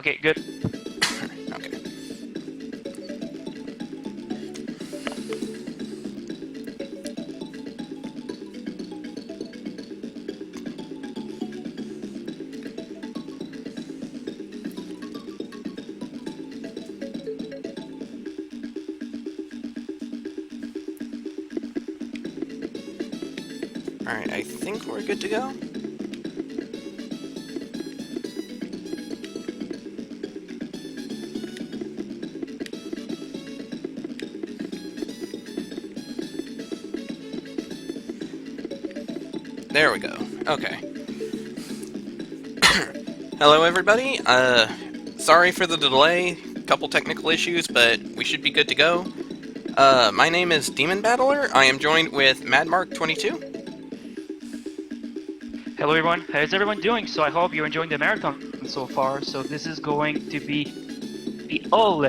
Okay, good. Okay. Alright, I think we're good to go. There we go. Okay. Hello, everybody. Sorry for the delay. Couple technical issues, but we should be good to go. My name is DemonBattler. I am joined with MadMark22. Hello everyone, how's everyone doing? So I hope you're enjoying the marathon so far. So this is going to be the all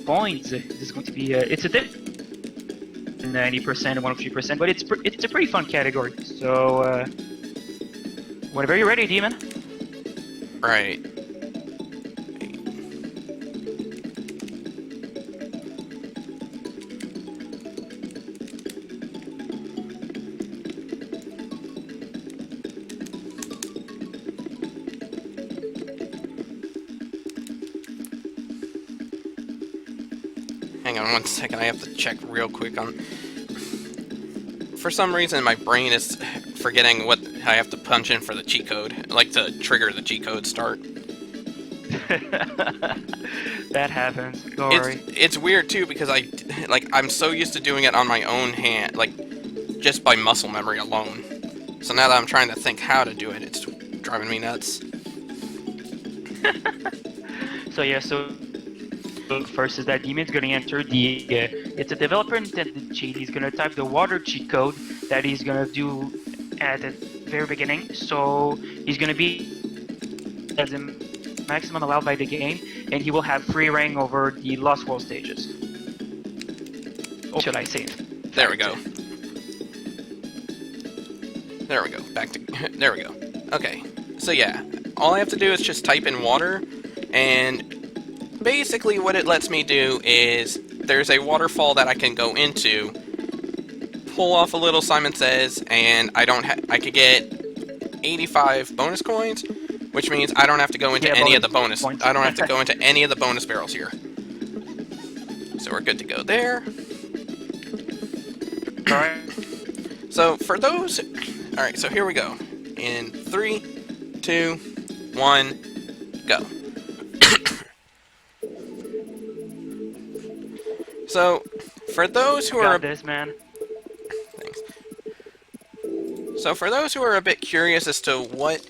points. This is going to be it's a 90% and 103%, but it's a pretty fun category. So whenever you're ready, Demon. Right. Hang on one second, I have to check real quick on... For some reason, my brain is forgetting what I have to punch in for the cheat code. I like to trigger the cheat code start. That happens, don't worry. It's weird, too, because I'm so used to doing it on my own hand, just by muscle memory alone. So now that I'm trying to think how to do it, it's driving me nuts. So yeah, so first is that Demon's going to enter the, it's a developer intended cheat. He's going to type the water cheat code that he's going to do at the very beginning. So he's going to be as the maximum allowed by the game, and he will have free reign over the Lost World stages. Or should I say it? There we go. There we go. Back to... There we go. Okay. So yeah, all I have to do is just type in water, and basically what it lets me do is there's a waterfall that I can go into, pull off a little Simon Says, and I could get 85 bonus coins, which means I don't have to go into any of the bonus. I don't have to go into any of the bonus barrels here. So we're good to go there. Alright. So for those, alright, so here we go. In 3, 2, 1, go. So, for those who are... this, man. Thanks. So, for those who are a bit curious as to what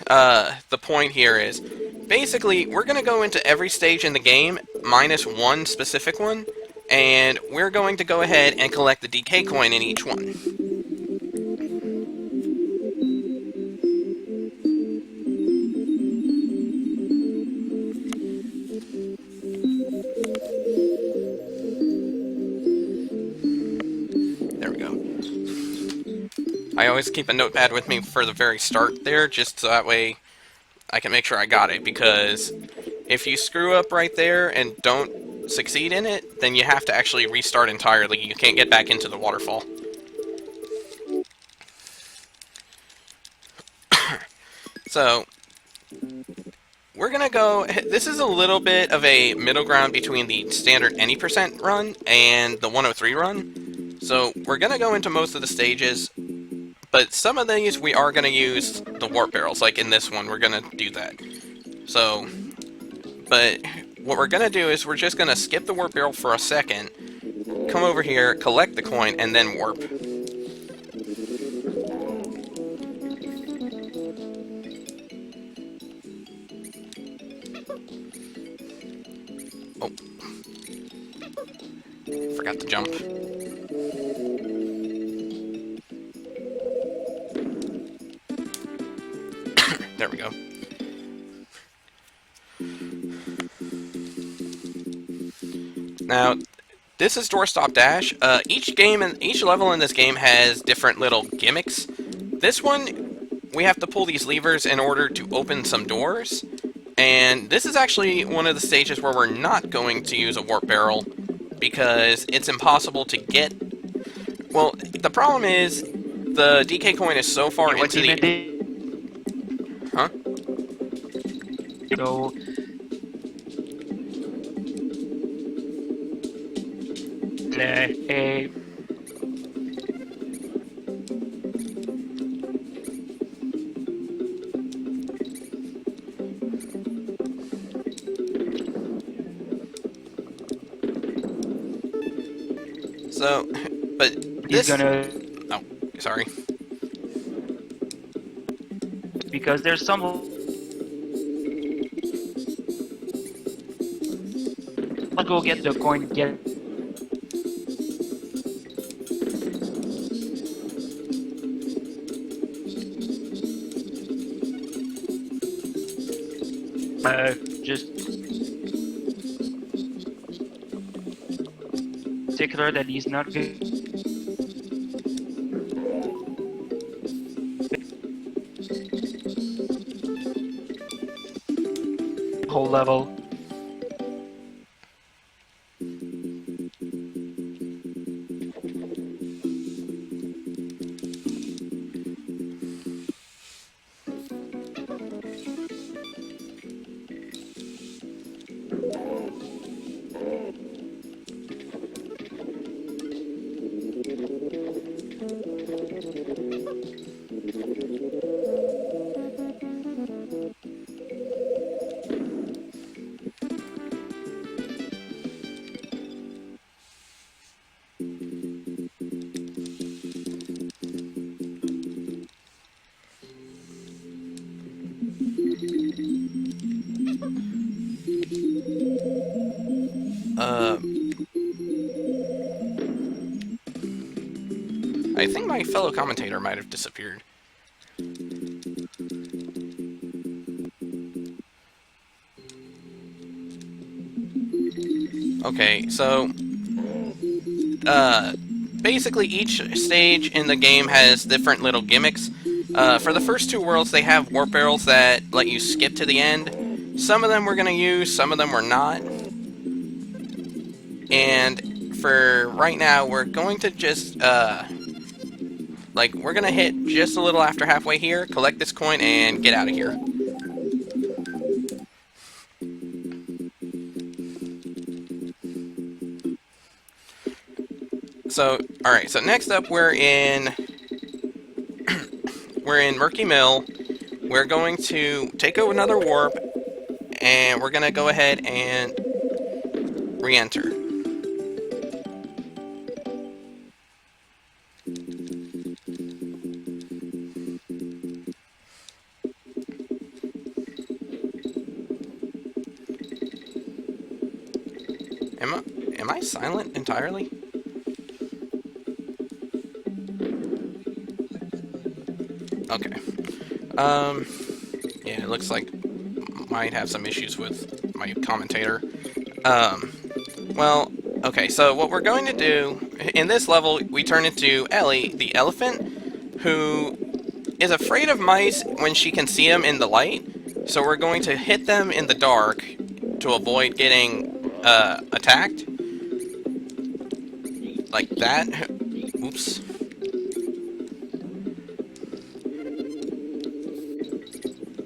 the point here is, basically, we're going to go into every stage in the game, minus one specific one, and we're going to go ahead and collect the DK coin in each one. I always keep a notepad with me for the very start there, just so that way I can make sure I got it, because if you screw up right there and don't succeed in it, then you have to actually restart entirely. You can't get back into the waterfall. So, we're gonna go... This is a little bit of a middle ground between the standard any % run and the 103 run. So, we're gonna go into most of the stages, but some of these we are going to use the warp barrels, like in this one, we're going to do that. So, but what we're going to do is we're just going to skip the warp barrel for a second, come over here, collect the coin, and then warp. Oh. Forgot to jump. There we go. Now, this is Doorstop Dash. Each level in this game has different little gimmicks. This one we have to pull these levers in order to open some doors. And this is actually one of the stages where we're not going to use a warp barrel because it's impossible to get. Well, the problem is the DK coin is so far What into demon the. Huh? So So, but he's this. gonna, Oh, sorry. because there's some. I'll go get the coin. Get. Just particular that he's not good. Whole level. I think my fellow commentator might have disappeared. Okay, so basically each stage in the game has different little gimmicks. For the first two worlds, they have warp barrels that let you skip to the end. Some of them we're going to use, some of them we're not. And for right now, we're going to just, we're going to hit just a little after halfway here, collect this coin, and get out of here. So, alright, so next up we're in Murky Mill. We're going to take over another warp, and we're going to go ahead and re-enter. Am I silent entirely? Okay. Yeah, it looks like might have some issues with my commentator. Well, okay, so what we're going to do, in this level, we turn into Ellie, the elephant, who is afraid of mice when she can see them in the light, so we're going to hit them in the dark to avoid getting attacked. Like that. Oops.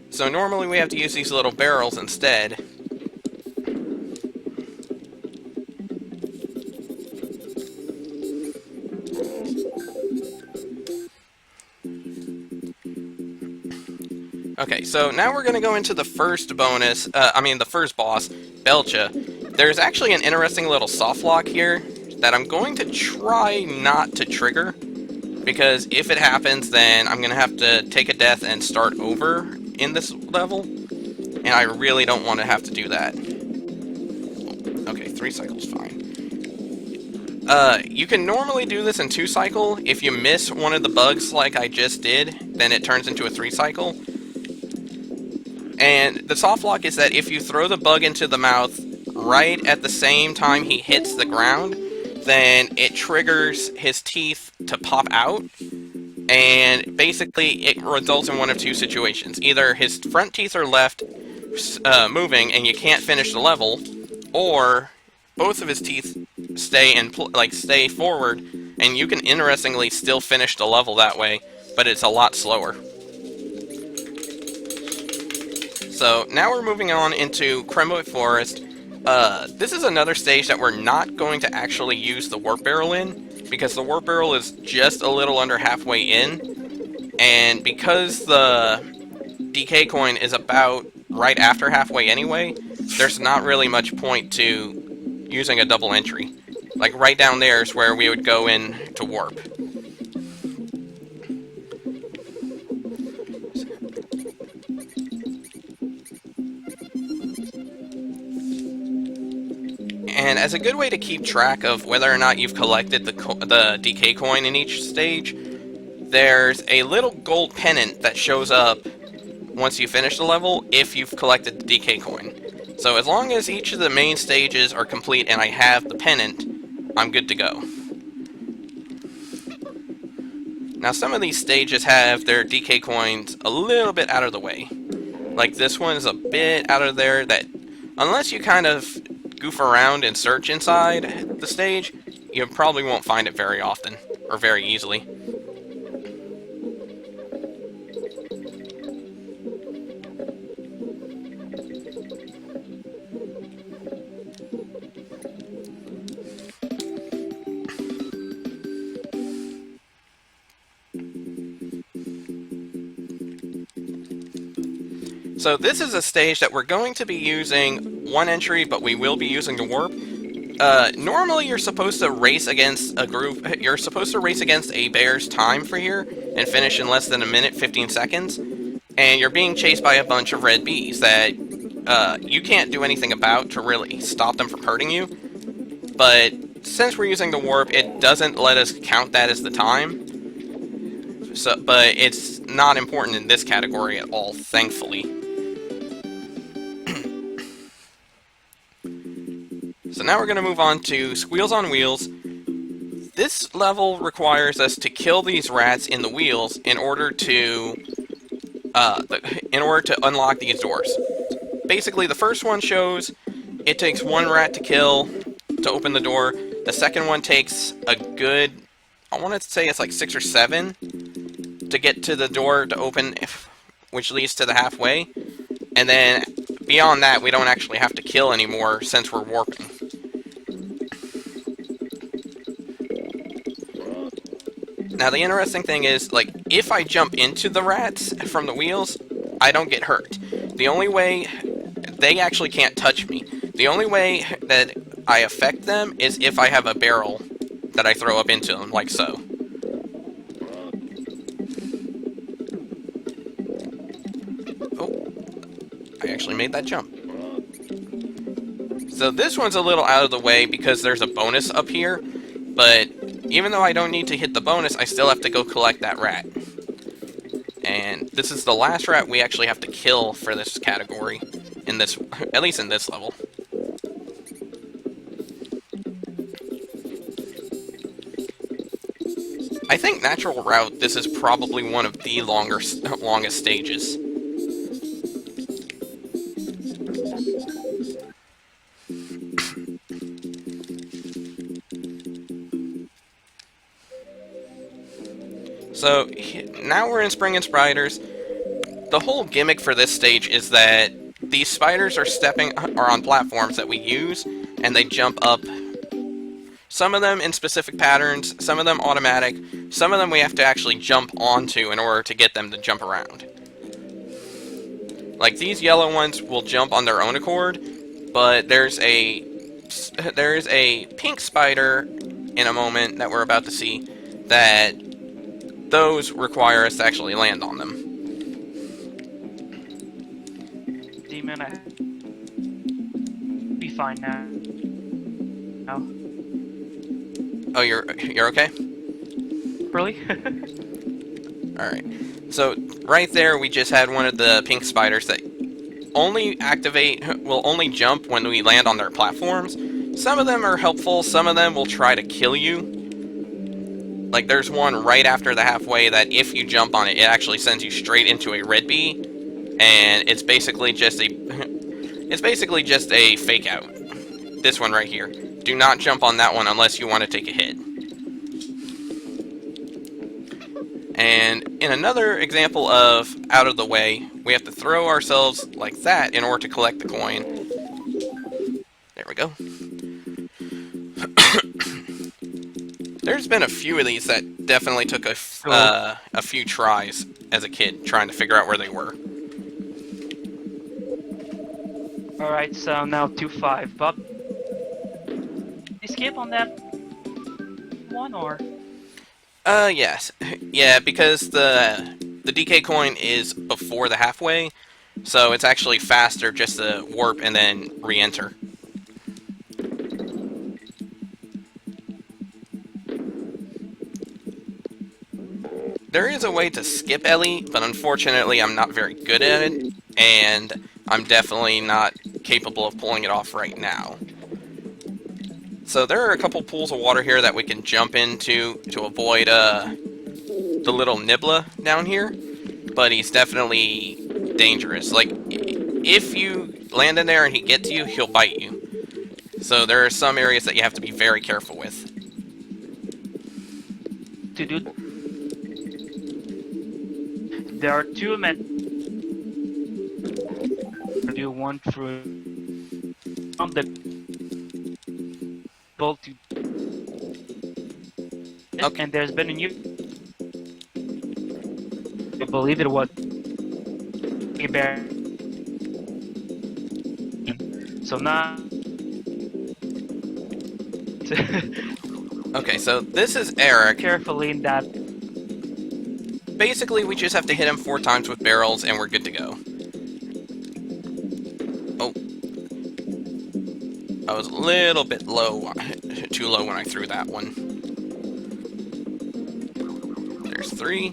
So normally we have to use these little barrels instead. Okay, so now we're going to go into the first bonus, the first boss, Belcha. There's actually an interesting little soft lock here that I'm going to try not to trigger, because if it happens, then I'm going to have to take a death and start over in this level, and I really don't want to have to do that. Okay, 3 cycles, fine. You can normally do this in 2 cycle. If you miss one of the bugs like I just did, then it turns into a 3 cycle. And the soft lock is that if you throw the bug into the mouth right at the same time he hits the ground, then it triggers his teeth to pop out, and basically it results in one of two situations. Either his front teeth are left moving and you can't finish the level, or both of his teeth stay stay forward, and you can interestingly still finish the level that way, but it's a lot slower. So now we're moving on into Crumblewood Forest. This is another stage that we're not going to actually use the warp barrel in, because the warp barrel is just a little under halfway in, and because the DK coin is about right after halfway anyway, there's not really much point to using a double entry. Like right down there is where we would go in to warp. And as a good way to keep track of whether or not you've collected the DK coin in each stage, there's a little gold pennant that shows up once you finish the level if you've collected the DK coin. So as long as each of the main stages are complete and I have the pennant, I'm good to go. Now some of these stages have their DK coins a little bit out of the way. Like this one's a bit out of there that, unless you kind of goof around and search inside the stage, you probably won't find it very often, or very easily. So this is a stage that we're going to be using one entry, but we will be using the warp. Normally you're supposed to race against a group, you're supposed to race against a bear's time for here, and finish in less than a minute 15 seconds, and you're being chased by a bunch of red bees that you can't do anything about to really stop them from hurting you. But since we're using the warp, it doesn't let us count that as the time. So, but it's not important in this category at all, thankfully. So now we're going to move on to Squeals on Wheels. This level requires us to kill these rats in the wheels in order to unlock these doors. Basically, the first one shows it takes one rat to kill to open the door. The second one takes a good, I want to say it's like 6 or 7 to get to the door to open, which leads to the halfway. And then beyond that, we don't actually have to kill anymore since we're warping. Now the interesting thing is, like, if I jump into the rats from the wheels, I don't get hurt. The only way, they actually can't touch me. The only way that I affect them is if I have a barrel that I throw up into them, like so. Oh, I actually made that jump. So this one's a little out of the way because there's a bonus up here, but even though I don't need to hit the bonus, I still have to go collect that rat. And this is the last rat we actually have to kill for this category, in this, at least in this level. I think Natural Route, this is probably one of the longest stages. So, now we're in Spring and Spiders. The whole gimmick for this stage is that these spiders are on platforms that we use, and they jump up. Some of them in specific patterns, some of them automatic, some of them we have to actually jump onto in order to get them to jump around. Like, these yellow ones will jump on their own accord, but there's a pink spider in a moment that we're about to see that those require us to actually land on them. Demon, I be fine now. Oh, you're okay? Really? Alright. So, right there we just had one of the pink spiders that will only jump when we land on their platforms. Some of them are helpful, some of them will try to kill you. Like, there's one right after the halfway that if you jump on it, it actually sends you straight into a red bee, and it's basically just a it's basically just a fake out. This one right here. Do not jump on that one unless you want to take a hit. And in another example of out of the way, we have to throw ourselves like that in order to collect the coin. There we go. There's been a few of these that definitely took a few tries as a kid trying to figure out where they were. Alright, so now 2-5. Bob, escape on that one, or? Yes. Yeah, because the DK coin is before the halfway, so it's actually faster just to warp and then re-enter. There is a way to skip Ellie, but unfortunately I'm not very good at it, and I'm definitely not capable of pulling it off right now. So there are a couple pools of water here that we can jump into to avoid the little Nibbler down here, but he's definitely dangerous. Like, if you land in there and he gets you, he'll bite you. So there are some areas that you have to be very careful with. To do, there are two methods. Do one through on the bolt to, Okay. and there's been a new. I believe it was a bear. So now. Okay, so this is Eric. Carefully in that. Basically, we just have to hit him 4 times with barrels and we're good to go. Oh. I was a little bit low, too low when I threw that one. There's 3.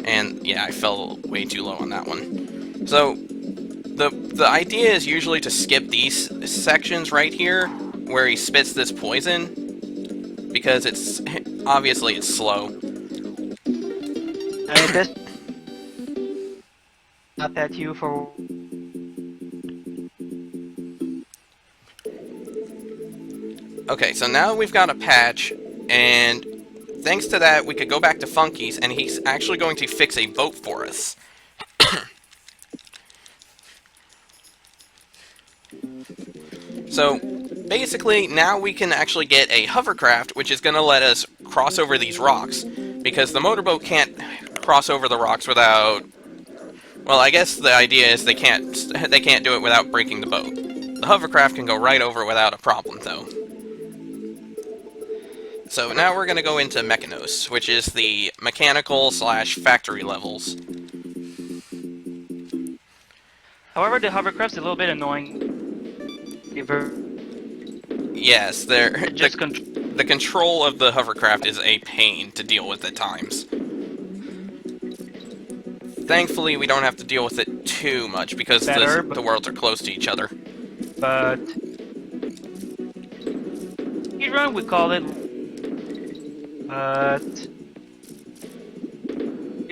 And yeah, I fell way too low on that one. So, the idea is usually to skip these sections right here, where he spits this poison, because it's, obviously it's slow. This not that you for. Okay, so now we've got a patch, and thanks to that, we could go back to Funky's, and he's actually going to fix a boat for us. So, basically, now we can actually get a hovercraft, which is going to let us cross over these rocks, because the motorboat can't cross over the rocks without... Well, I guess the idea is they can't do it without breaking the boat. The hovercraft can go right over it without a problem, though. So now we're going to go into Mechanos, which is the mechanical/factory levels. However, the hovercraft's a little bit annoying. Yes, Just the control of the hovercraft is a pain to deal with at times. Thankfully, we don't have to deal with it too much because the worlds are close to each other. But speedrun, we call it.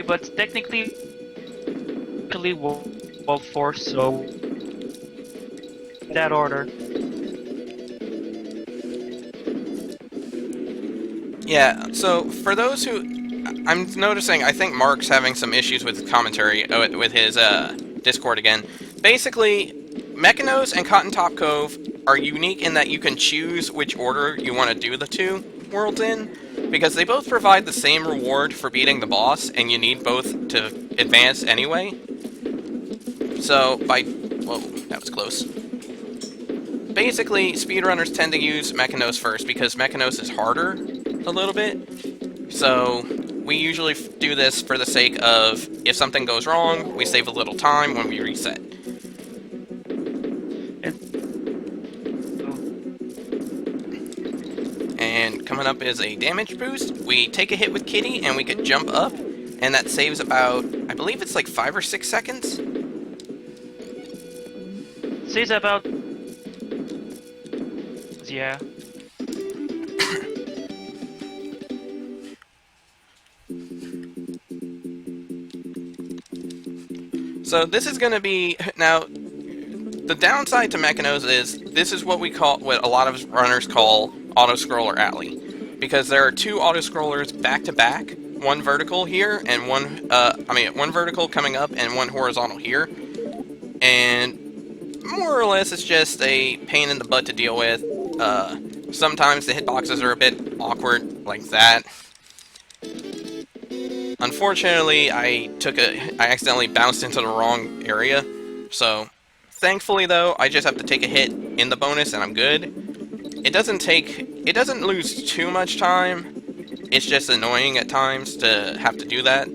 But technically, Wolf Force, so in that order. Yeah, so for those who... I'm noticing, I think Mark's having some issues with commentary, with his Discord again. Basically, Mechanos and Cotton Top Cove are unique in that you can choose which order you want to do the 2 worlds in, because they both provide the same reward for beating the boss, and you need both to advance anyway. So, whoa, that was close. Basically, speedrunners tend to use Mechanos first, because Mechanos is harder a little bit. So, we usually do this for the sake of, if something goes wrong, we save a little time when we reset. And coming up is a damage boost. We take a hit with Kitty, and we could jump up, and that saves about, I believe it's like 5 or 6 seconds? Saves about... Yeah. So this is going to be... Now, the downside to Mechanos is this is what a lot of runners call auto-scroller alley. Because there are two auto-scrollers back-to-back, one vertical here, and one vertical coming up and one horizontal here. And more or less it's just a pain in the butt to deal with. Sometimes the hitboxes are a bit awkward, like that. Unfortunately, I accidentally bounced into the wrong area, so thankfully though, I just have to take a hit in the bonus and I'm good. It doesn't lose too much time, it's just annoying at times to have to do that.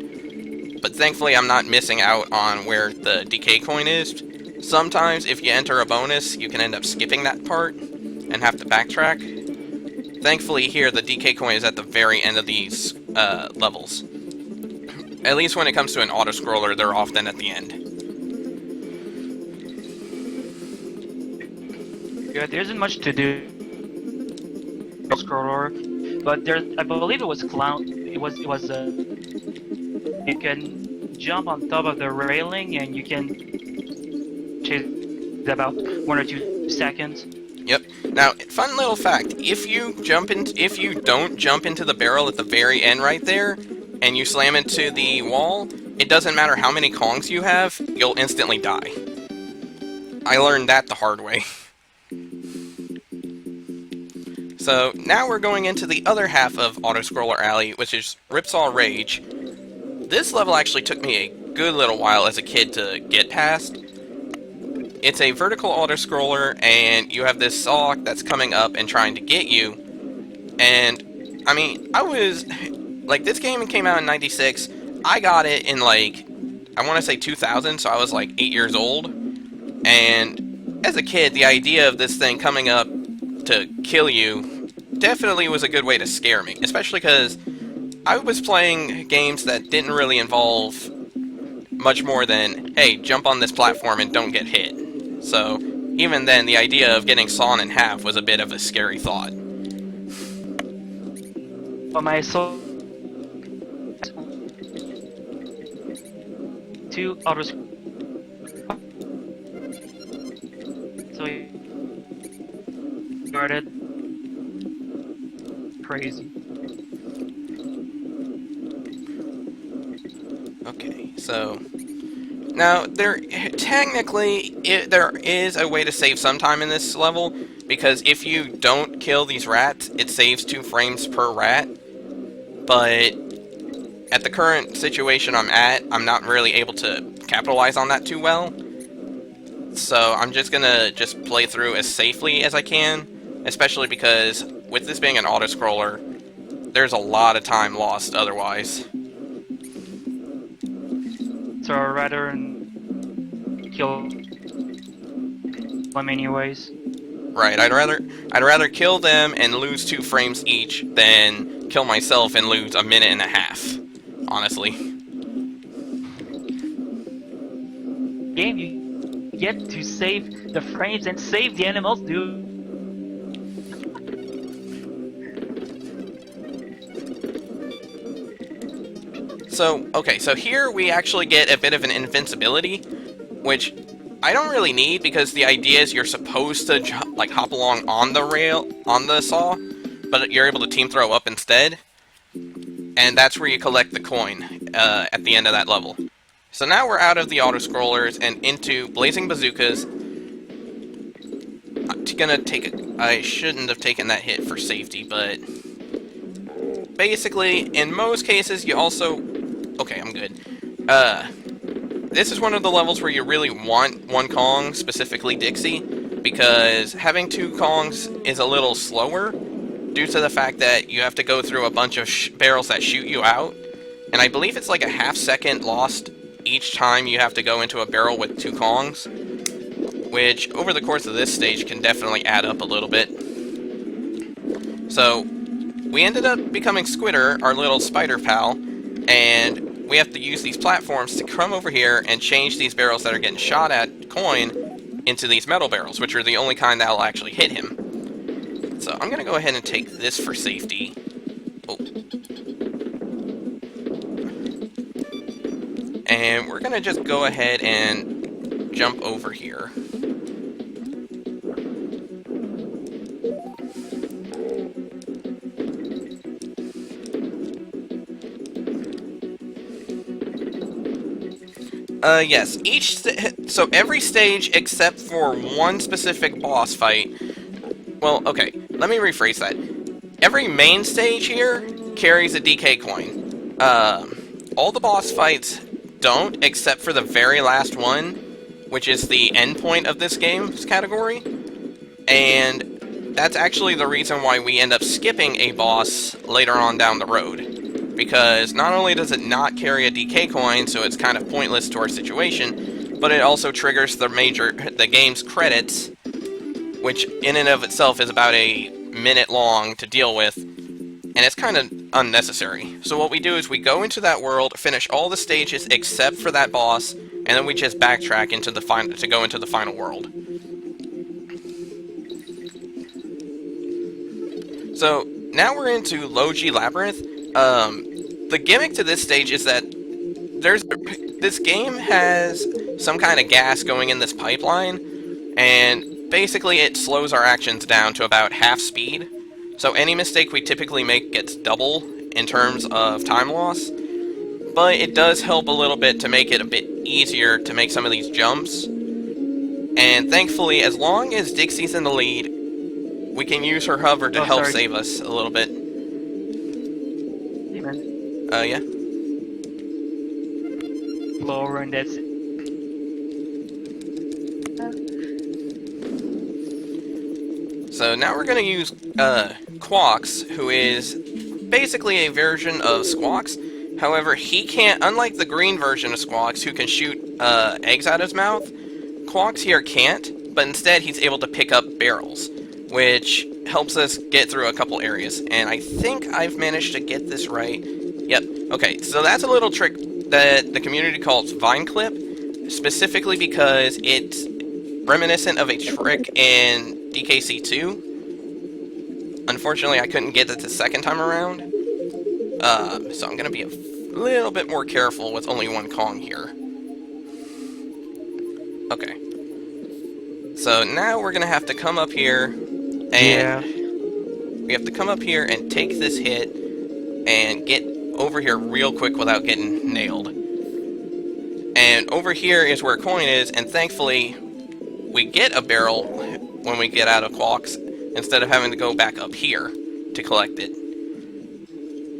But thankfully I'm not missing out on where the DK coin is. Sometimes if you enter a bonus, you can end up skipping that part and have to backtrack. Thankfully here, the DK coin is at the very end of these levels. At least when it comes to an auto-scroller, they're often at the end. Yeah, there isn't much to do. Scroller, but there, I believe it was clown. It was. You can jump on top of the railing and you can chase about 1 or 2 seconds. Yep. Now, fun little fact: if you don't jump into the barrel at the very end right there, and you slam into the wall, it doesn't matter how many Kongs you have, you'll instantly die. I learned that the hard way. So, now we're going into the other half of Auto-Scroller Alley, which is Ripsaw Rage. This level actually took me a good little while as a kid to get past. It's a vertical auto-scroller, and you have this saw that's coming up and trying to get you. And, I mean, like, this game came out in '96. I got it in, like, I want to say 2000, so I was, like, 8 years old. And as a kid, the idea of this thing coming up to kill you definitely was a good way to scare me. Especially because I was playing games that didn't really involve much more than, hey, jump on this platform and don't get hit. So, even then, the idea of getting sawn in half was a bit of a scary thought. For my soul, 2 auto. So he started crazy. Okay, so now there is a way to save some time in this level, because if you don't kill these rats, it saves 2 frames per rat. But at the current situation I'm at, I'm not really able to capitalize on that too well. So I'm just gonna play through as safely as I can, especially because with this being an auto-scroller, there's a lot of time lost otherwise. So I'd rather kill them anyways. Right, I'd rather kill them and lose 2 frames each than kill myself and lose 1.5 minutes, honestly. Game, you get to save the frames and save the animals, dude. So, okay, so here we actually get a bit of an invincibility, which I don't really need, because the idea is you're supposed to, like, hop along on the saw, but you're able to team throw up instead, and that's where you collect the coin at the end of that level. So now we're out of the auto-scrollers and into Blazing Bazookas. I shouldn't have taken that hit for safety, but basically, in most cases, you also... Okay, I'm good. This is one of the levels where you really want 1 Kong, specifically Dixie, because having 2 Kongs is a little slower due to the fact that you have to go through a bunch of barrels that shoot you out, and I believe it's like a ½ second lost each time you have to go into a barrel with 2 Kongs, which over the course of this stage can definitely add up a little bit. So we ended up becoming Squitter, our little spider pal, and we have to use these platforms to come over here and change these barrels that are getting shot at coin into these metal barrels, which are the only kind that will actually hit him. So I'm going to go ahead and take this for safety. Oh. and we're gonna just go ahead and jump over here. Yes, so every stage except for one specific boss fight. Well, okay, let me rephrase that. Every main stage here carries a DK coin. All the boss fights don't, except for the very last one, which is the end point of this game's category. And that's actually the reason why we end up skipping a boss later on down the road. Because not only does it not carry a DK coin, so it's kind of pointless to our situation, but it also triggers the game's credits, which in and of itself is about a minute long to deal with, and it's kind of unnecessary. So what we do is we go into that world, finish all the stages except for that boss, and then we just backtrack into the to go into the final world. So now we're into Logi Labyrinth. The gimmick to this stage is that this game has some kind of gas going in this pipeline, and basically it slows our actions down to about half speed. So any mistake we typically make gets double in terms of time loss, but it does help a little bit to make it a bit easier to make some of these jumps. And thankfully, as long as Dixie's in the lead, we can use her hover to help save us a little bit. Yeah? Lower, and that's it. So now we're going to use Quox, who is basically a version of Squawks. However, he can't, unlike the green version of Squawks, who can shoot eggs out of his mouth, Quox here can't, but instead he's able to pick up barrels, which helps us get through a couple areas. And I think I've managed to get this right. Yep. Okay, so that's a little trick that the community calls Vine Clip, specifically because it's reminiscent of a trick in DKC2. Unfortunately, I couldn't get it the second time around, so I'm going to be a little bit more careful with only one Kong here. Okay. So now we're going to have to come up here, and we have to come up here and take this hit and get over here real quick without getting nailed. And over here is where a coin is, and thankfully we get a barrel when we get out of Quox instead of having to go back up here to collect it.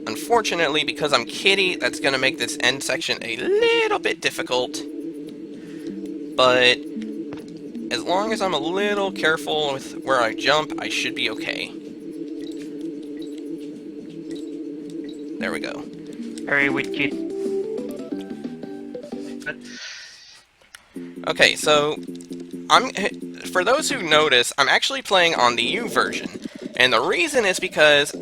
Unfortunately, because I'm Kitty, that's going to make this end section a little bit difficult. But as long as I'm a little careful with where I jump, I should be okay. There we go. Hurry with Kid. Okay, so for those who notice, I'm actually playing on the U version, and the reason is because,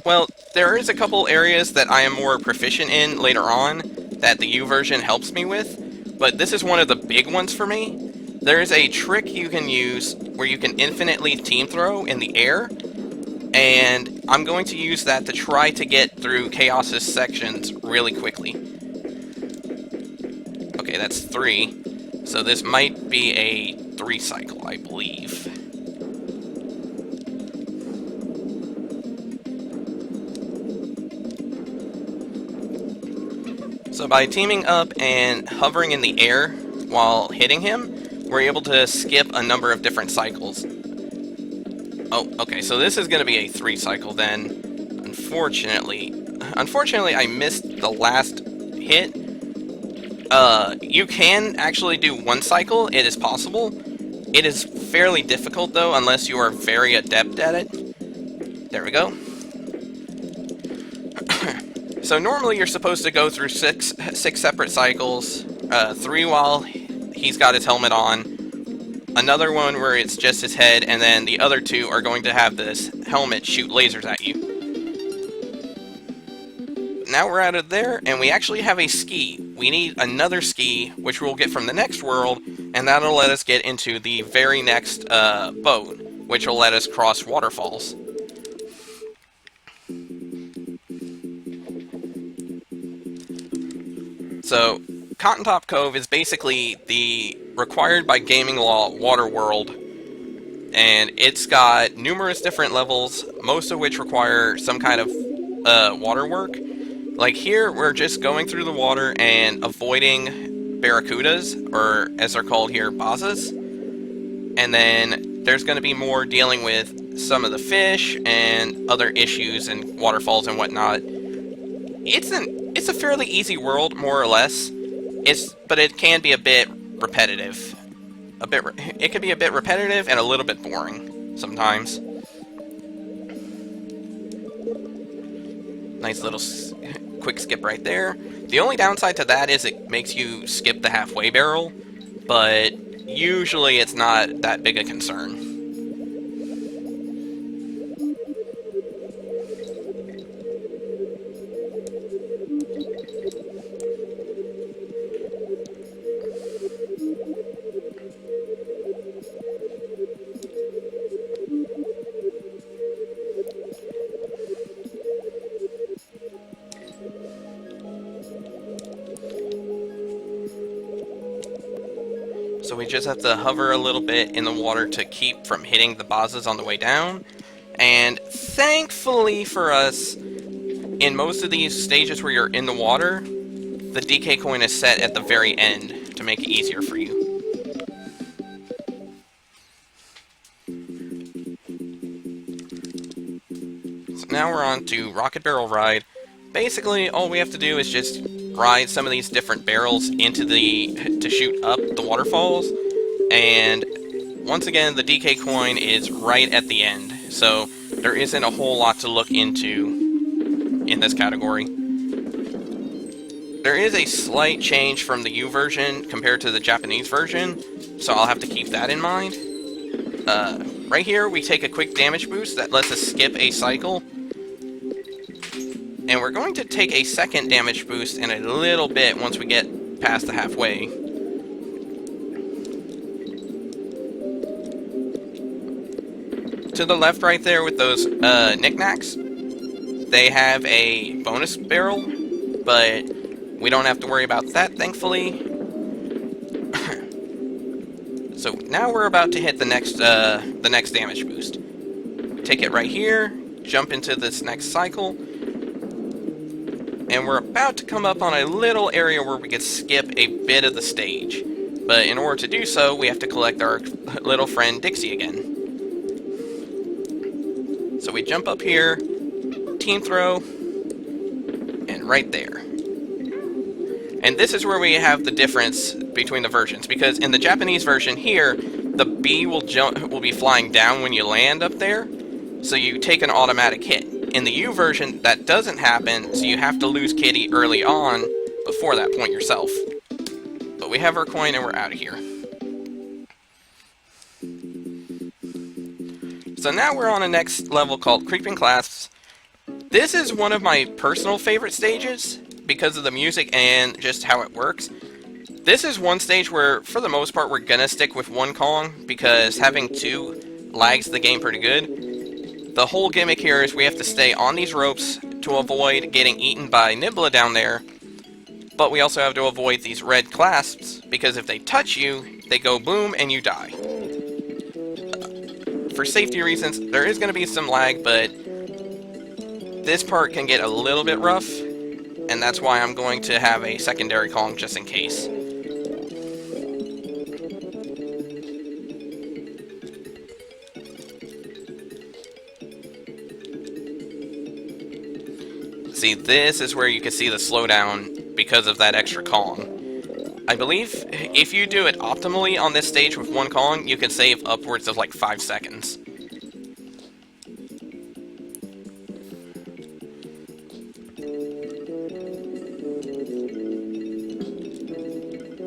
well, there is a couple areas that I am more proficient in later on that the U version helps me with, but this is one of the big ones for me. There is a trick you can use where you can infinitely team throw in the air, and I'm going to use that to try to get through Chaos's sections really quickly. Okay, that's 3. So this might be a 3 cycle, I believe. So by teaming up and hovering in the air while hitting him, we're able to skip a number of different cycles. Oh, okay, so this is going to be a 3 cycle then. Unfortunately, I missed the last hit. You can actually do 1 cycle, it is possible. It is fairly difficult though, unless you are very adept at it. There we go. So normally you're supposed to go through six separate cycles, 3 while he's got his helmet on, another one where it's just his head, and then the other 2 are going to have this helmet shoot lasers at you. Now we're out of there, and we actually have a ski. We need another ski, which we'll get from the next world, and that'll let us get into the very next boat, which will let us cross waterfalls. So, Cotton Top Cove is basically the required by gaming law water world, and it's got numerous different levels, most of which require some kind of water work. Like here, we're just going through the water and avoiding barracudas, or as they're called here, bazas. And then there's going to be more dealing with some of the fish and other issues and waterfalls and whatnot. It's a fairly easy world, more or less. But it can be a bit repetitive. It can be a bit repetitive and a little bit boring sometimes. Nice little quick skip right there. The only downside to that is it makes you skip the halfway barrel, but usually it's not that big a concern. So we just have to hover a little bit in the water to keep from hitting the bosses on the way down. And thankfully for us, in most of these stages where you're in the water, the DK coin is set at the very end to make it easier for you. So now we're on to Rocket Barrel Ride. Basically, all we have to do is just ride some of these different barrels to shoot up the waterfalls, and once again the DK coin is right at the end, so there isn't a whole lot to look into in this category. There is a slight change from the U version compared to the Japanese version, so I'll have to keep that in mind. Right here we take a quick damage boost that lets us skip a cycle. And we're going to take a second damage boost in a little bit once we get past the halfway. To the left right there with those knickknacks, they have a bonus barrel, but we don't have to worry about that, thankfully. So now we're about to hit the next damage boost. Take it right here, jump into this next cycle. And we're about to come up on a little area where we could skip a bit of the stage. But in order to do so, we have to collect our little friend Dixie again. So we jump up here, team throw, and right there. And this is where we have the difference between the versions, because in the Japanese version here, the B will be flying down when you land up there, so you take an automatic hit. In the U version, that doesn't happen, so you have to lose Kitty early on before that point yourself. But we have our coin and we're out of here. So now we're on a next level called Creeping Clasps. This is one of my personal favorite stages because of the music and just how it works. This is one stage where, for the most part, we're gonna stick with one Kong because having two lags the game pretty good. The whole gimmick here is we have to stay on these ropes to avoid getting eaten by Nibla down there, but we also have to avoid these red clasps, because if they touch you, they go boom and you die. For safety reasons, there is going to be some lag, but this part can get a little bit rough, and that's why I'm going to have a secondary Kong just in case. See, this is where you can see the slowdown because of that extra Kong. I believe if you do it optimally on this stage with one Kong, you can save upwards of like 5 seconds.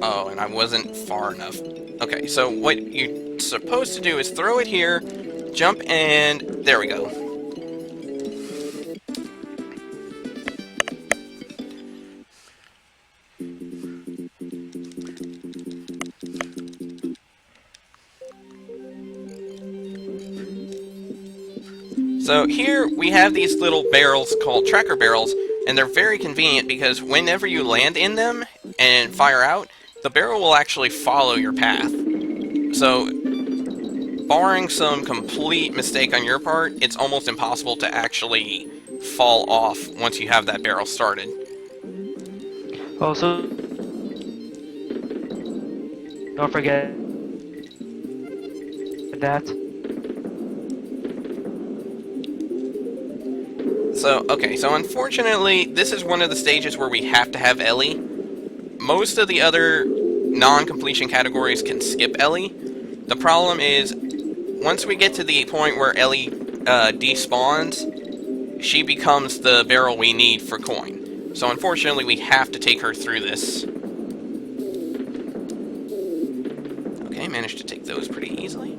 Oh, and I wasn't far enough. Okay, so what you're supposed to do is throw it here, jump, and there we go. So here we have these little barrels called tracker barrels, and they're very convenient because whenever you land in them and fire out, the barrel will actually follow your path. So, barring some complete mistake on your part, it's almost impossible to actually fall off once you have that barrel started. Also, don't forget that. So, okay, so unfortunately, this is one of the stages where we have to have Ellie. Most of the other non-completion categories can skip Ellie. The problem is, once we get to the point where Ellie despawns, she becomes the barrel we need for coin. So unfortunately, we have to take her through this. Okay, managed to take those pretty easily.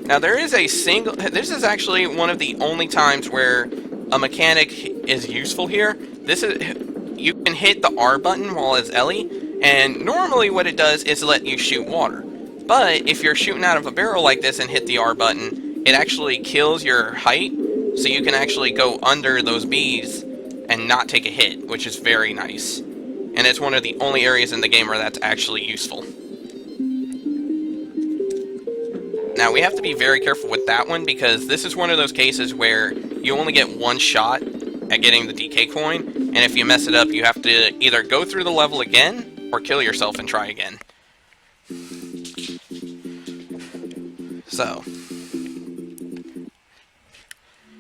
Now there is a single... This is actually one of the only times where a mechanic is useful here. This is... You can hit the R button while it's Ellie, and normally what it does is let you shoot water. But if you're shooting out of a barrel like this and hit the R button, it actually kills your height, so you can actually go under those bees and not take a hit, which is very nice. And it's one of the only areas in the game where that's actually useful. Now, we have to be very careful with that one, because this is one of those cases where you only get one shot at getting the DK coin, and if you mess it up, you have to either go through the level again, or kill yourself and try again.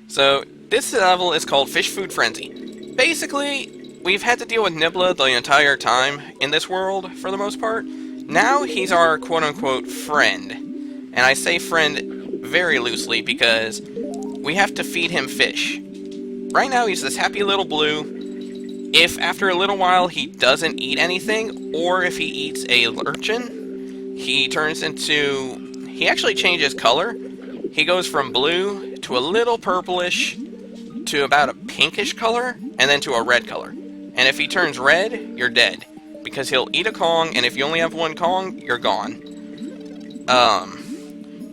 So this level is called Fish Food Frenzy. Basically, we've had to deal with Nibla the entire time in this world, for the most part. Now he's our quote-unquote friend. And I say friend very loosely because we have to feed him fish. Right now he's this happy little blue. If after a little while he doesn't eat anything, or if he eats a urchin, he turns into... He actually changes color. He goes from blue to a little purplish to about a pinkish color, and then to a red color. And if he turns red, you're dead. Because he'll eat a Kong, and if you only have one Kong, you're gone.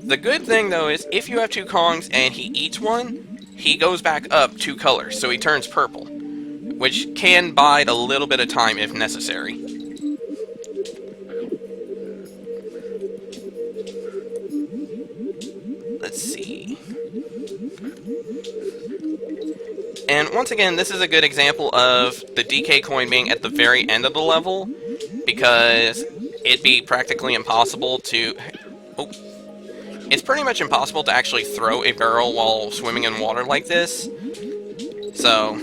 The good thing, though, is if you have two Kongs and he eats one, he goes back up 2 colors, so he turns purple, which can bide a little bit of time if necessary. Let's see. And once again, this is a good example of the DK coin being at the very end of the level, because it'd be practically impossible to... Oh. It's pretty much impossible to actually throw a barrel while swimming in water like this. So,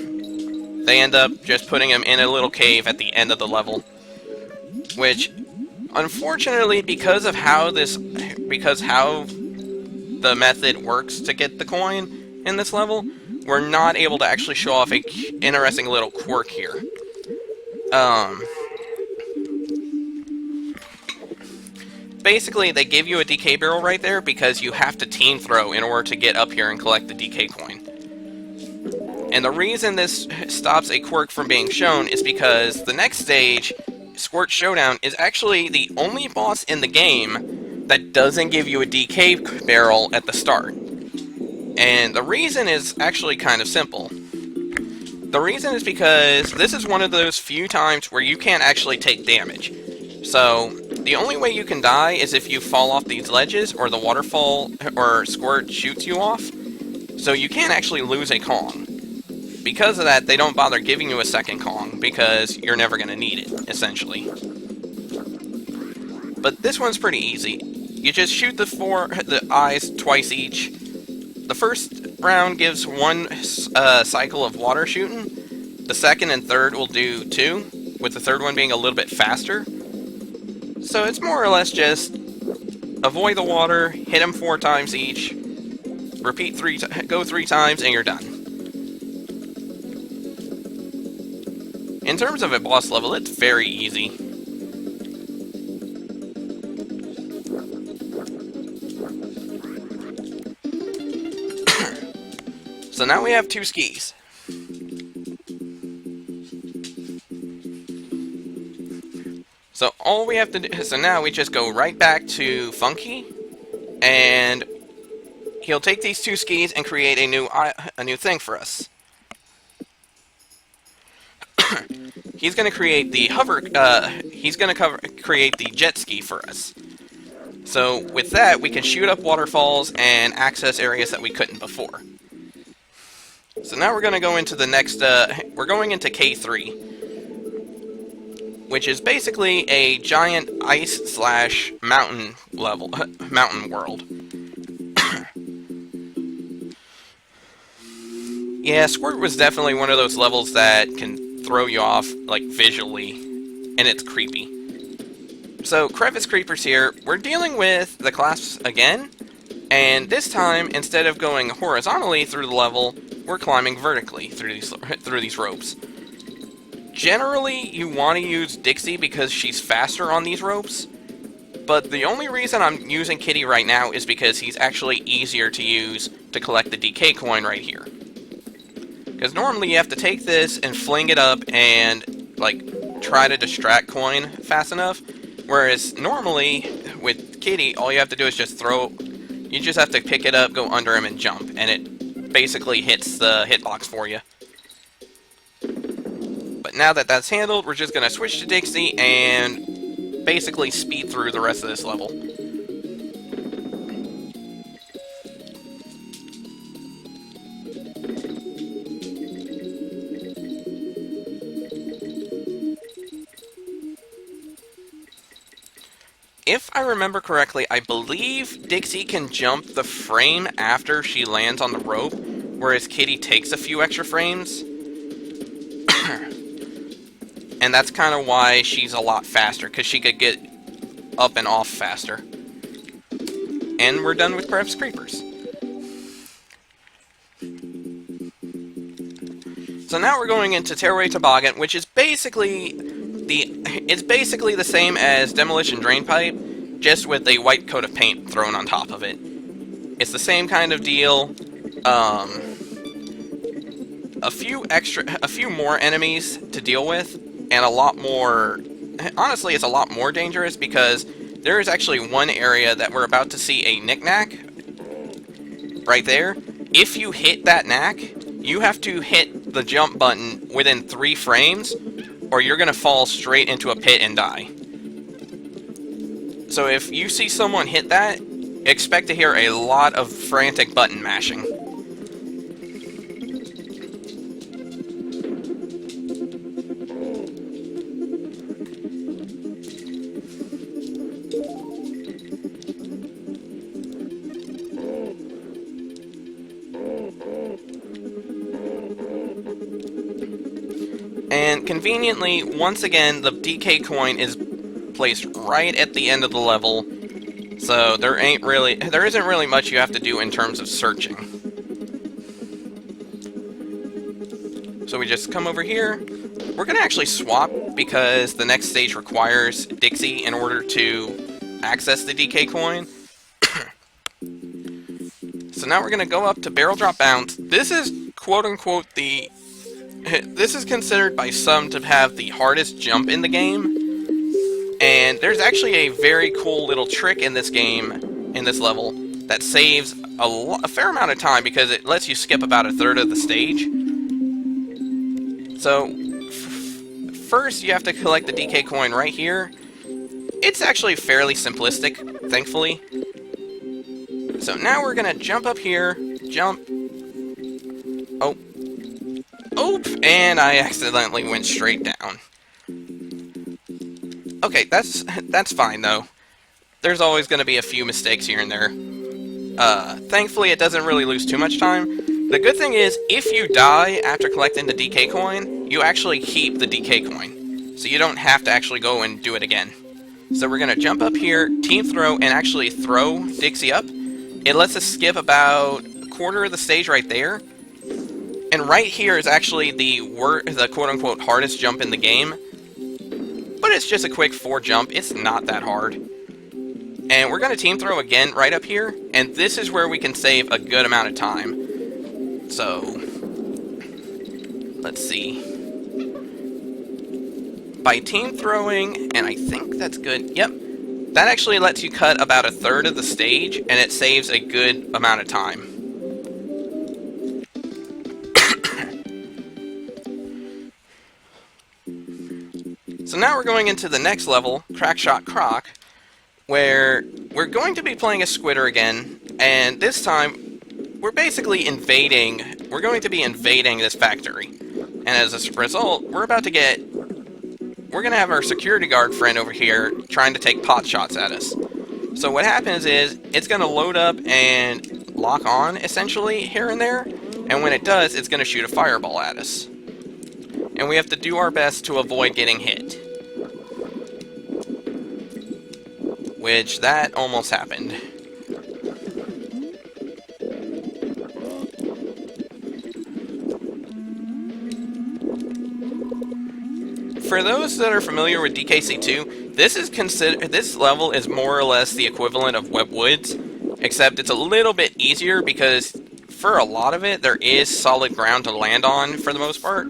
they end up just putting him in a little cave at the end of the level. Which, unfortunately, because how the method works to get the coin in this level, we're not able to actually show off a interesting little quirk here. Basically, they give you a DK barrel right there because you have to team throw in order to get up here and collect the DK coin. And the reason this stops a quirk from being shown is because the next stage, Squirt Showdown, is actually the only boss in the game that doesn't give you a DK barrel at the start. And the reason is actually kind of simple. The reason is because this is one of those few times where you can't actually take damage. So, the only way you can die is if you fall off these ledges, or the waterfall or squirt shoots you off. So you can't actually lose a Kong. Because of that, they don't bother giving you a second Kong, because you're never going to need it, essentially. But this one's pretty easy. You just shoot the eyes twice each. The first round gives 1 cycle of water shooting. The second and third will do 2, with the third one being a little bit faster. So it's more or less just avoid the water, hit them 4 times each, repeat go 3 times, and you're done. In terms of a boss level, it's very easy. So now we have 2 skis. So all we have to do, so now we just go right back to Funky, and he'll take these 2 skis and create a new thing for us. he's going to create the create the jet ski for us. So with that, we can shoot up waterfalls and access areas that we couldn't before. So now we're going to go into the next, we're going into K3, which is basically a giant ice/mountain level, mountain world. Yeah, Squirt was definitely one of those levels that can throw you off, like, visually, and it's creepy. So, Crevice Creepers here, we're dealing with the class again, and this time, instead of going horizontally through the level, we're climbing vertically through these ropes. Generally, you want to use Dixie because she's faster on these ropes, but the only reason I'm using Kitty right now is because he's actually easier to use to collect the DK coin right here. Because normally you have to take this and fling it up and, like, try to distract coin fast enough, whereas normally with Kitty, all you have to do is just you just have to pick it up, go under him, and jump, and it basically hits the hitbox for you. But now that that's handled, we're just going to switch to Dixie and basically speed through the rest of this level. If I remember correctly, I believe Dixie can jump the frame after she lands on the rope, whereas Kitty takes a few extra frames. And that's kind of why she's a lot faster, because she could get up and off faster. And we're done with Crevice Creepers. So now we're going into Tearaway Toboggan, which is basically the same as Demolition Drain Pipe, just with a white coat of paint thrown on top of it. It's the same kind of deal. A few more enemies to deal with, and a lot more. Honestly, it's a lot more dangerous because there is actually one area that we're about to see a knick-knack right there. If you hit that knack, you have to hit the jump button within 3 frames, or you're going to fall straight into a pit and die. So if you see someone hit that, expect to hear a lot of frantic button mashing. And conveniently, once again, the DK coin is placed right at the end of the level, so there isn't really much you have to do in terms of searching. So we just come over here. We're going to actually swap because the next stage requires Dixie in order to access the DK coin. So now we're going to go up to Barrel Drop Bounce. This is quote-unquote this is considered by some to have the hardest jump in the game, and there's actually a very cool little trick in this game, in this level, that saves a fair amount of time because it lets you skip about a third of the stage. So, first you have to collect the DK coin right here. It's actually fairly simplistic, thankfully. So now we're going to jump up here, jump. Oh. Oop! And I accidentally went straight down. Okay, that's fine, though. There's always going to be a few mistakes here and there. Thankfully, it doesn't really lose too much time. The good thing is, if you die after collecting the DK coin, you actually keep the DK coin. So you don't have to actually go and do it again. So we're going to jump up here, team throw, and actually throw Dixie up. It lets us skip about a quarter of the stage right there. And right here is actually the quote-unquote hardest jump in the game. But it's just a quick 4 jump. It's not that hard. And we're going to team throw again right up here. And this is where we can save a good amount of time. So, let's see. By team throwing, and I think that's good. Yep. That actually lets you cut about a third of the stage, and it saves a good amount of time. So now we're going into the next level, Crackshot Croc, where we're going to be playing as Squidder again, and this time we're basically we're going to be invading this factory. And as a result, we're going to have our security guard friend over here trying to take pot shots at us. So what happens is, it's going to load up and lock on, essentially, here and there, and when it does, it's going to shoot a fireball at us. And we have to do our best to avoid getting hit. Which, that almost happened. For those that are familiar with DKC2, this level is more or less the equivalent of Web Woods, except it's a little bit easier because for a lot of it, there is solid ground to land on for the most part.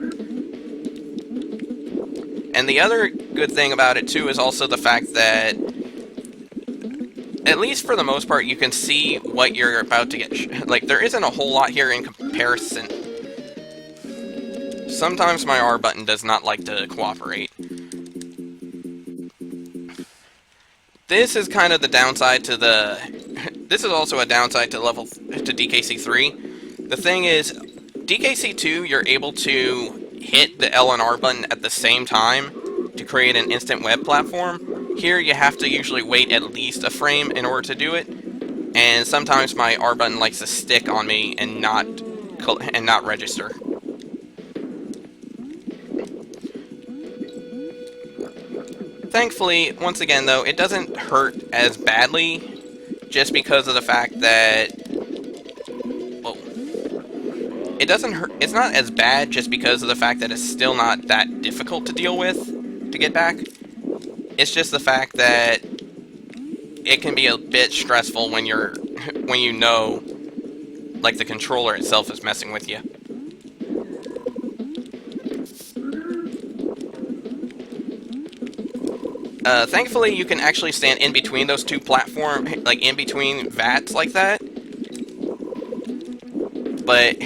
And the other good thing about it too is also the fact that, at least for the most part, you can see what you're about to get. Like, there isn't a whole lot here in comparison. Sometimes my R button does not like to cooperate. This is kind of the downside to this is also a downside to DKC3. The thing is, DKC2, you're able to hit the L and R button at the same time to create an instant web platform. Here, you have to usually wait at least a frame in order to do it, and sometimes my R button likes to stick on me and not register. Thankfully, once again though, it doesn't hurt as badly just because of the fact that, well, it doesn't hurt. It's not as bad just because of the fact that it's still not that difficult to deal with to get back. It's just the fact that it can be a bit stressful when you know, like, the controller itself is messing with you. Thankfully, you can actually stand in between those two platforms, like in between vats like that. But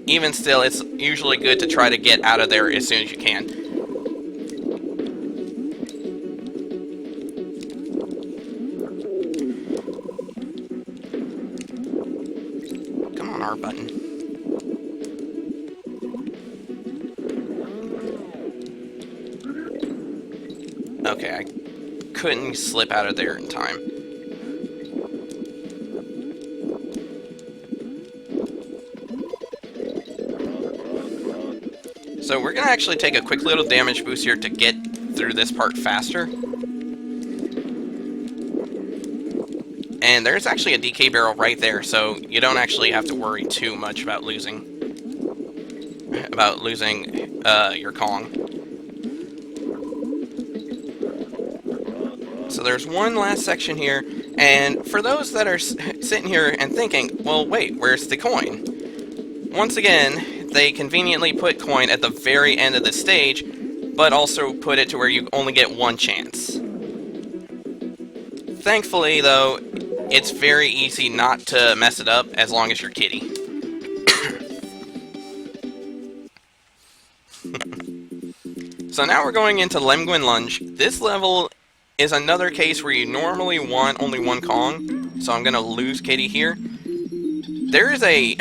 even still, it's usually good to try to get out of there as soon as you can. Come on, R button. Okay, I couldn't slip out of there in time. So we're gonna actually take a quick little damage boost here to get through this part faster. And there's actually a DK barrel right there, so you don't actually have to worry too much about losing your Kong. So there's one last section here, and for those that are sitting here and thinking, well, wait, where's the coin? Once again, they conveniently put coin at the very end of the stage, but also put it to where you only get one chance. Thankfully, though, it's very easy not to mess it up as long as you're Kitty. So now we're going into Lemguin Lunge. This level is another case where you normally want only one Kong, so I'm going to lose Kitty here. There is a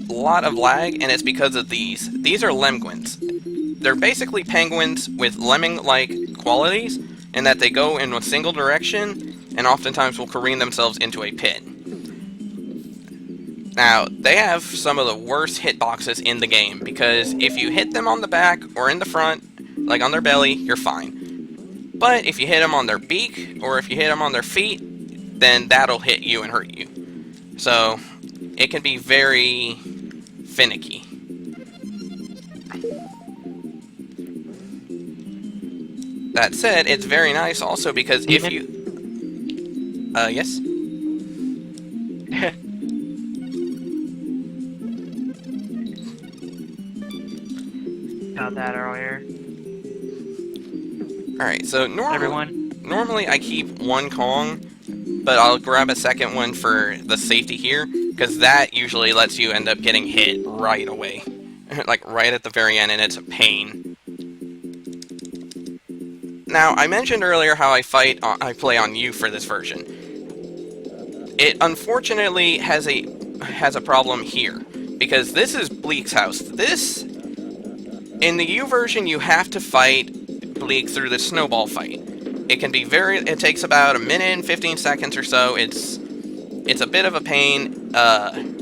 lot of lag, and it's because of these. These are Lemguins. They're basically penguins with lemming-like qualities, in that they go in a single direction, and oftentimes will careen themselves into a pit. Now, they have some of the worst hitboxes in the game, because if you hit them on the back or in the front, like on their belly, you're fine. But if you hit them on their beak, or if you hit them on their feet, then that'll hit you and hurt you. So, it can be very finicky. That said, it's very nice also because if you... yes? Got that earlier. Alright, so normally I keep one Kong, but I'll grab a second one for the safety here, because that usually lets you end up getting hit right away. Like, right at the very end, and it's a pain. Now, I mentioned earlier how I play on U for this version. It unfortunately has a problem here, because this is Bleak's house. In the U version, you have to fight Bleak through the snowball fight. It takes about a minute and 15 seconds or so. It's a bit of a pain,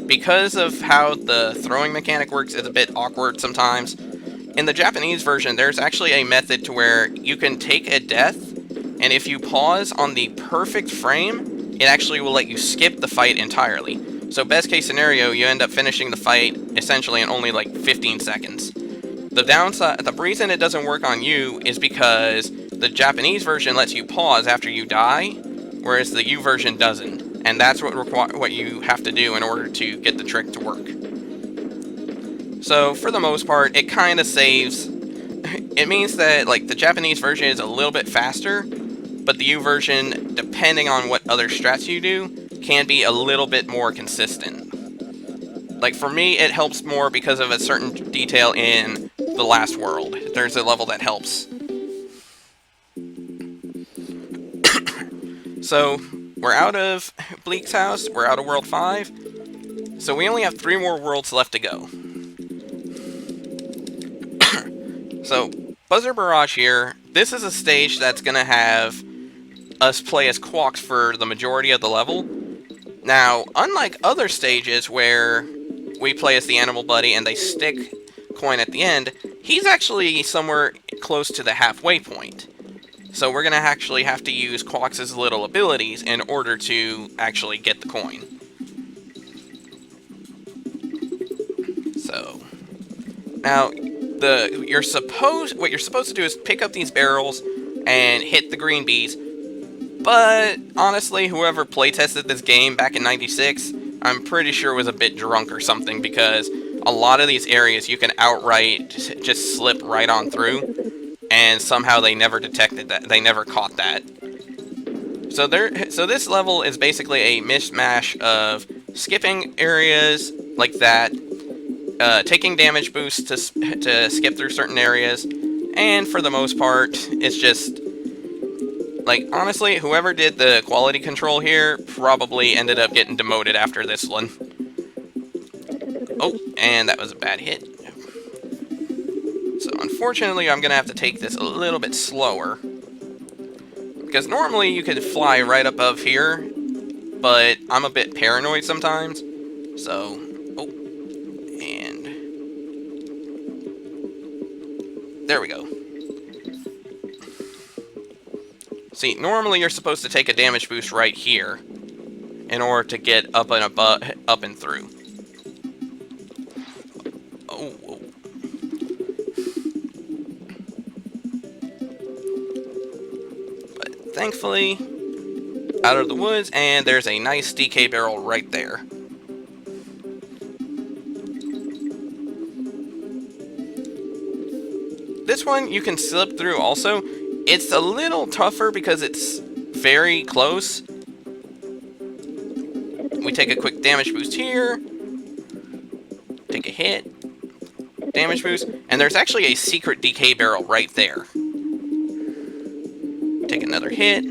because of how the throwing mechanic works. It's a bit awkward sometimes. In the Japanese version, there's actually a method to where you can take a death, and if you pause on the perfect frame, it actually will let you skip the fight entirely. So best case scenario, you end up finishing the fight essentially in only like 15 seconds. The reason it doesn't work on U is because the Japanese version lets you pause after you die, whereas the U version doesn't. And that's what you have to do in order to get the trick to work. So, for the most part, it kind of saves. It means that, like, the Japanese version is a little bit faster, but the U version, depending on what other strats you do, can be a little bit more consistent. Like, for me, it helps more because of a certain detail in the last world. There's a level that helps. So, we're out of Bleak's house, we're out of World 5, so we only have 3 more worlds left to go. So, Buzzer Barrage here, this is a stage that's going to have us play as Quawks for the majority of the level. Now, unlike other stages where we play as the Animal Buddy and they stick coin at the end, he's actually somewhere close to the halfway point. So we're going to actually have to use Quawks' little abilities in order to actually get the coin. So, now, what you're supposed to do is pick up these barrels and hit the green bees. But honestly, whoever playtested this game back in '96, I'm pretty sure was a bit drunk or something, because a lot of these areas you can outright just slip right on through, and somehow they never detected that. They never caught that. So this level is basically a mishmash of skipping areas like that, taking damage boosts to skip through certain areas, and for the most part, it's just, like, honestly, whoever did the quality control here probably ended up getting demoted after this one. Oh, and that was a bad hit. So unfortunately, I'm gonna have to take this a little bit slower, because normally you could fly right above here, but I'm a bit paranoid sometimes, so... Oh, and... there we go. See, normally you're supposed to take a damage boost right here in order to get up and through. Oh, oh. But thankfully, out of the woods, and there's a nice DK barrel right there. This one you can slip through also. It's a little tougher because it's very close. We take a quick damage boost here. Take a hit. Damage boost. And there's actually a secret DK barrel right there. Take another hit.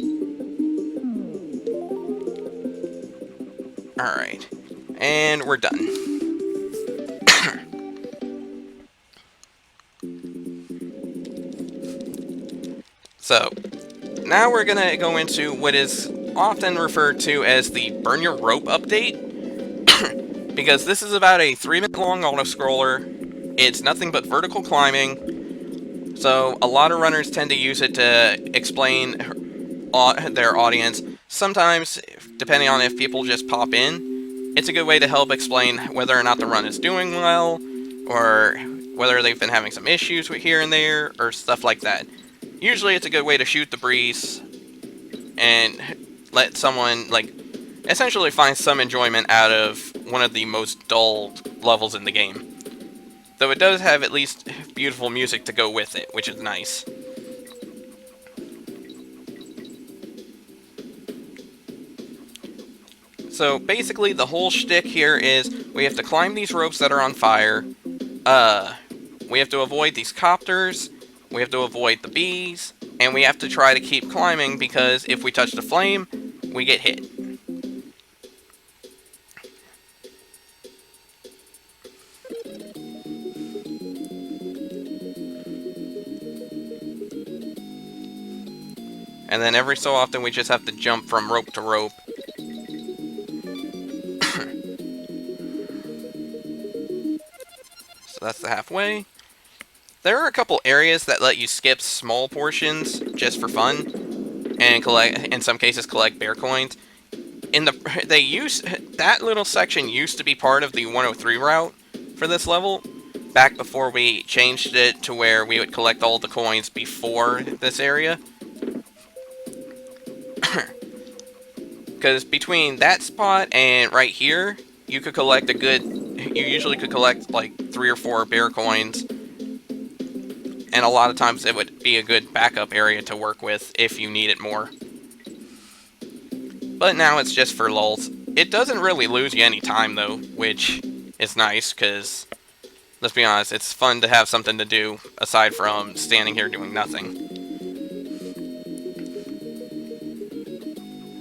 Alright. And we're done. So, now we're going to go into what is often referred to as the Burn Your Rope update, because this is about a 3-minute long auto-scroller. It's nothing but vertical climbing, so a lot of runners tend to use it to explain their audience. Sometimes, depending on if people just pop in, it's a good way to help explain whether or not the run is doing well, or whether they've been having some issues with here and there, or stuff like that. Usually it's a good way to shoot the breeze and let someone, like, essentially find some enjoyment out of one of the most dull levels in the game. Though it does have at least beautiful music to go with it, which is nice. So basically the whole shtick here is we have to climb these ropes that are on fire, we have to avoid these copters, we have to avoid the bees, and we have to try to keep climbing because if we touch the flame, we get hit. And then every so often we just have to jump from rope to rope. So that's the halfway. There are a couple areas that let you skip small portions just for fun, and collect, in some cases, collect bear coins. That little section used to be part of the 103 route for this level, back before we changed it to where we would collect all the coins before this area. Because between that spot and right here, you usually could collect like 3 or 4 bear coins, and a lot of times it would be a good backup area to work with if you need it more. But now it's just for lulz. It doesn't really lose you any time though, which is nice, because let's be honest, it's fun to have something to do aside from standing here doing nothing.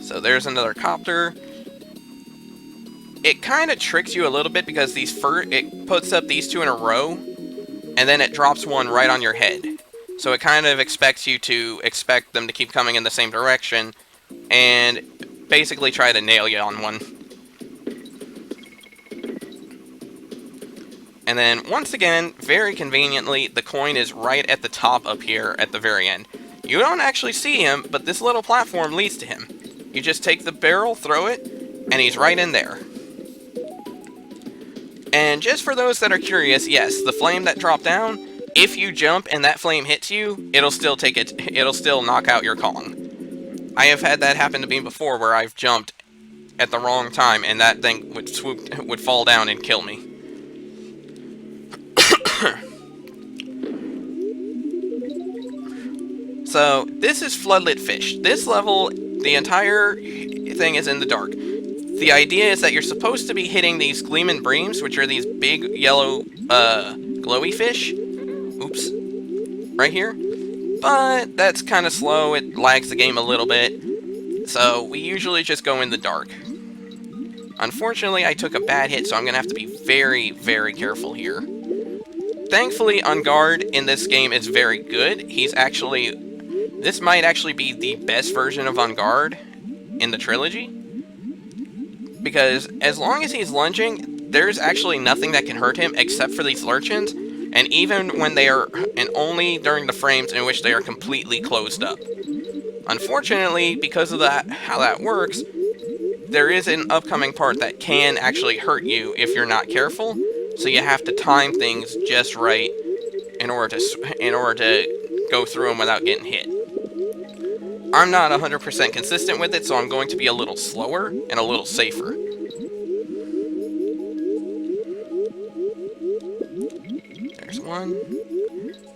So there's another copter. It kind of tricks you a little bit because it puts up these 2 in a row, and then it drops one right on your head. So it kind of expects you to expect them to keep coming in the same direction, and basically try to nail you on one. And then, once again, very conveniently, the coin is right at the top up here at the very end. You don't actually see him, but this little platform leads to him. You just take the barrel, throw it, and he's right in there. And just for those that are curious, yes, the flame that dropped down, if you jump and that flame hits you, it'll still knock out your Kong. I have had that happen to me before, where I've jumped at the wrong time and that thing would fall down and kill me. So, this is Floodlit Fish. This level, the entire thing is in the dark. The idea is that you're supposed to be hitting these Gleamin' Breams, which are these big yellow, glowy fish. Oops. Right here. But that's kind of slow, it lags the game a little bit. So, we usually just go in the dark. Unfortunately, I took a bad hit, so I'm going to have to be very, very careful here. Thankfully, On Guard in this game is very good. This might actually be the best version of On Guard in the trilogy. Because as long as he's lunging, there's actually nothing that can hurt him except for these Lurchins. And even when and only during the frames in which they are completely closed up. Unfortunately, because of how that works, there is an upcoming part that can actually hurt you if you're not careful. So you have to time things just right in order to go through them without getting hit. I'm not 100% consistent with it, so I'm going to be a little slower and a little safer. There's one.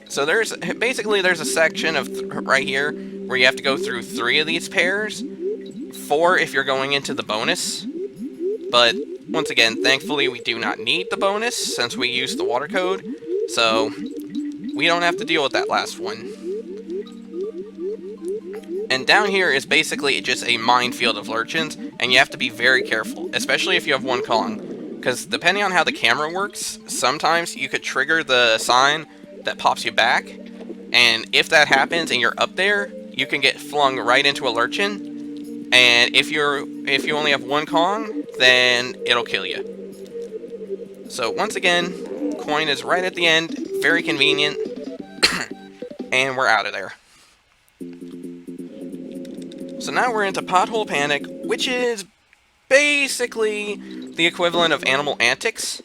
So there's a section of right here where you have to go through 3 of these pairs, 4 if you're going into the bonus. But once again, thankfully we do not need the bonus since we use the water code, so we don't have to deal with that last one. And down here is basically just a minefield of Lurchins, and you have to be very careful, especially if you have one Kong. Because depending on how the camera works, sometimes you could trigger the sign that pops you back, and if that happens and you're up there, you can get flung right into a Lurchin, and if you only have one Kong, then it'll kill you. So once again, coin is right at the end, very convenient, and we're out of there. So now we're into Pothole Panic, which is basically the equivalent of Animal Antics.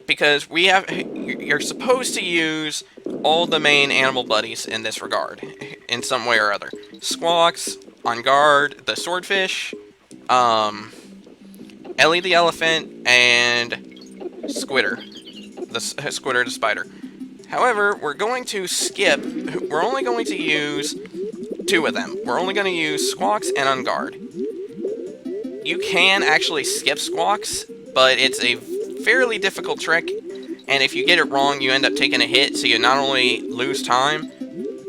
Because you're supposed to use all the main animal buddies in this regard, in some way or other. Squawks, On Guard, the Swordfish, Ellie the Elephant, and Squitter. Squitter the Spider. However, we're only going to use 2 of them. We're only going to use Squawks and On Guard. You can actually skip Squawks, but it's a fairly difficult trick, and if you get it wrong, you end up taking a hit, so you not only lose time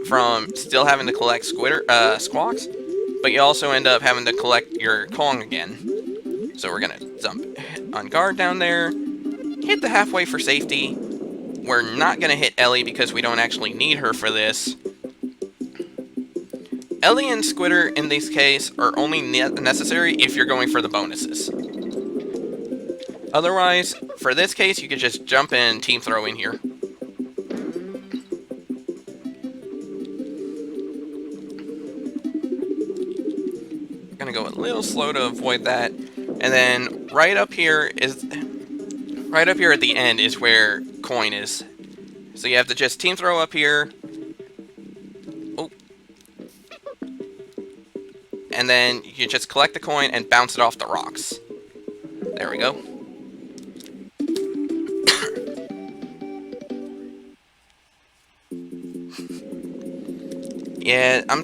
from still having to collect squawks, but you also end up having to collect your Kong again. So we're gonna jump on guard down there, hit the halfway for safety. We're not gonna hit Ellie because we don't actually need her for this. Ellie and Squitter in this case are only necessary if you're going for the bonuses. Otherwise, for this case, you could just jump in team throw in here. Gonna go a little slow to avoid that. And then right up here at the end is where coin is. So you have to just team throw up here. Oh. And then you just collect the coin and bounce it off the rocks. There we go. Yeah, I'm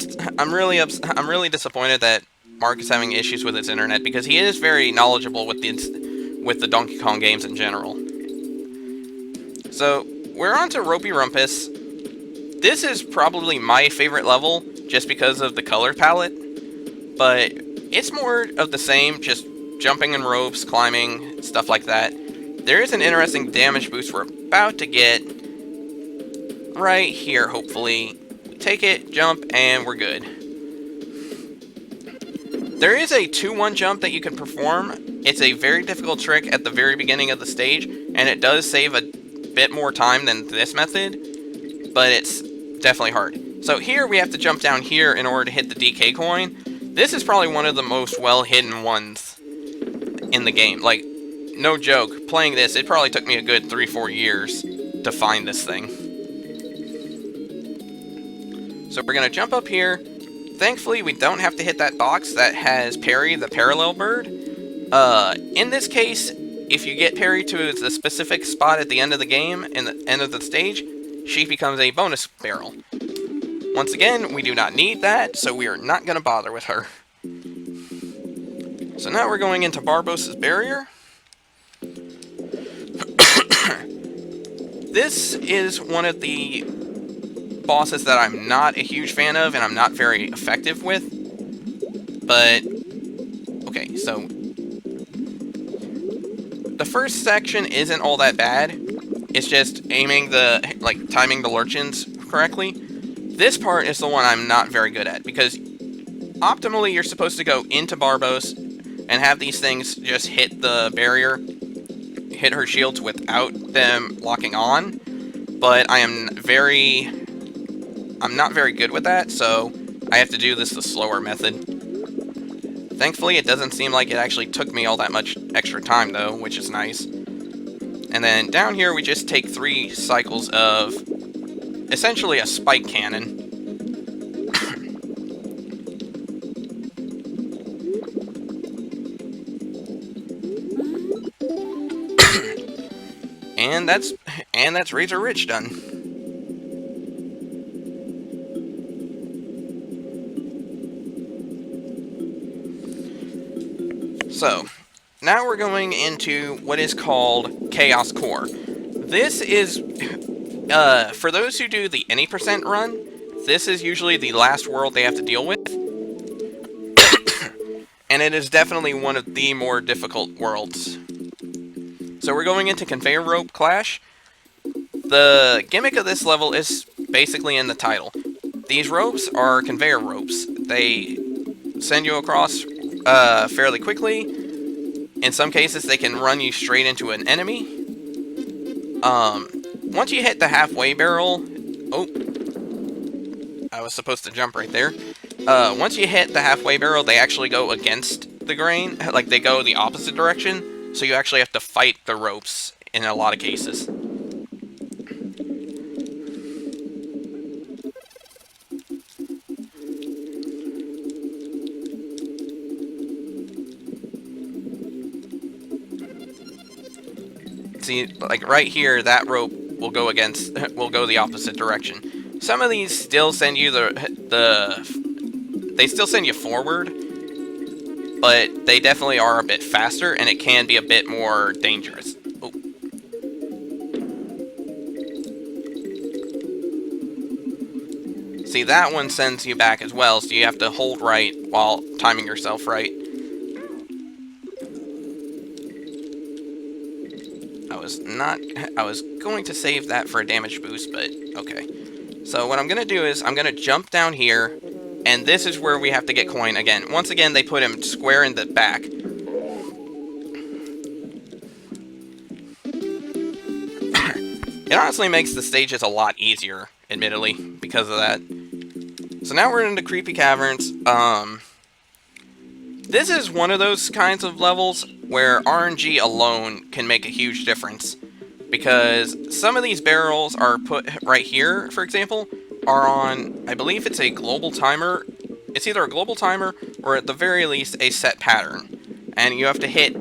really disappointed that Mark is having issues with his internet because he is very knowledgeable with the Donkey Kong games in general. So we're on to Ropey Rumpus. This is probably my favorite level just because of the color palette, but it's more of the same, just jumping in ropes, climbing, stuff like that. There is an interesting damage boost we're about to get right here, hopefully. Take it, jump, and we're good. There is a 2-1 jump that you can perform. It's a very difficult trick at the very beginning of the stage, and it does save a bit more time than this method, but it's definitely hard. So here we have to jump down here in order to hit the DK coin. This is probably one of the most well-hidden ones in the game. Like, no joke, playing this, it probably took me a good 3-4 years to find this thing. So we're going to jump up here. Thankfully, we don't have to hit that box that has Parry, the parallel bird. In this case, if you get Parry to the specific spot at the end of the game, in the end of the stage, she becomes a bonus barrel. Once again, we do not need that, so we are not going to bother with her. So now we're going into Barbos's barrier. This is one of the bosses that I'm not a huge fan of and I'm not very effective with. But, okay, so the first section isn't all that bad. It's just aiming timing the lurchins correctly. This part is the one I'm not very good at, because optimally you're supposed to go into Barbos and have these things just hit the barrier, hit her shields without them locking on. But I'm not very good with that, so I have to do this the slower method. Thankfully, it doesn't seem like it actually took me all that much extra time, though, which is nice. And then down here, we just take 3 cycles of essentially a spike cannon. and that's Razor Ridge done. So, now we're going into what is called Chaos Core. This is, for those who do the any percent run, this is usually the last world they have to deal with. And it is definitely one of the more difficult worlds. So we're going into Conveyor Rope Clash. The gimmick of this level is basically in the title. These ropes are conveyor ropes. They send you across fairly quickly. In some cases, they can run you straight into an enemy. Once you hit the halfway barrel... Oh, I was supposed to jump right there. Once you hit the halfway barrel, they actually go against the grain. Like, they go the opposite direction. So you actually have to fight the ropes in a lot of cases. See, like right here, that rope will go the opposite direction. Some of these still send you they still send you forward, but they definitely are a bit faster, and it can be a bit more dangerous. Oh. See, that one sends you back as well, so you have to hold right while timing yourself right. I was going to save that for a damage boost, but okay. So what I'm going to do is I'm going to jump down here, and this is where we have to get coin again. Once again, they put him square in the back. It honestly makes the stages a lot easier, admittedly, because of that. So now we're into Creepy Caverns. This is one of those kinds of levels where RNG alone can make a huge difference. Because some of these barrels are put right here, for example, are on, I believe it's a global timer. It's either a global timer or at the very least a set pattern. And you have to hit,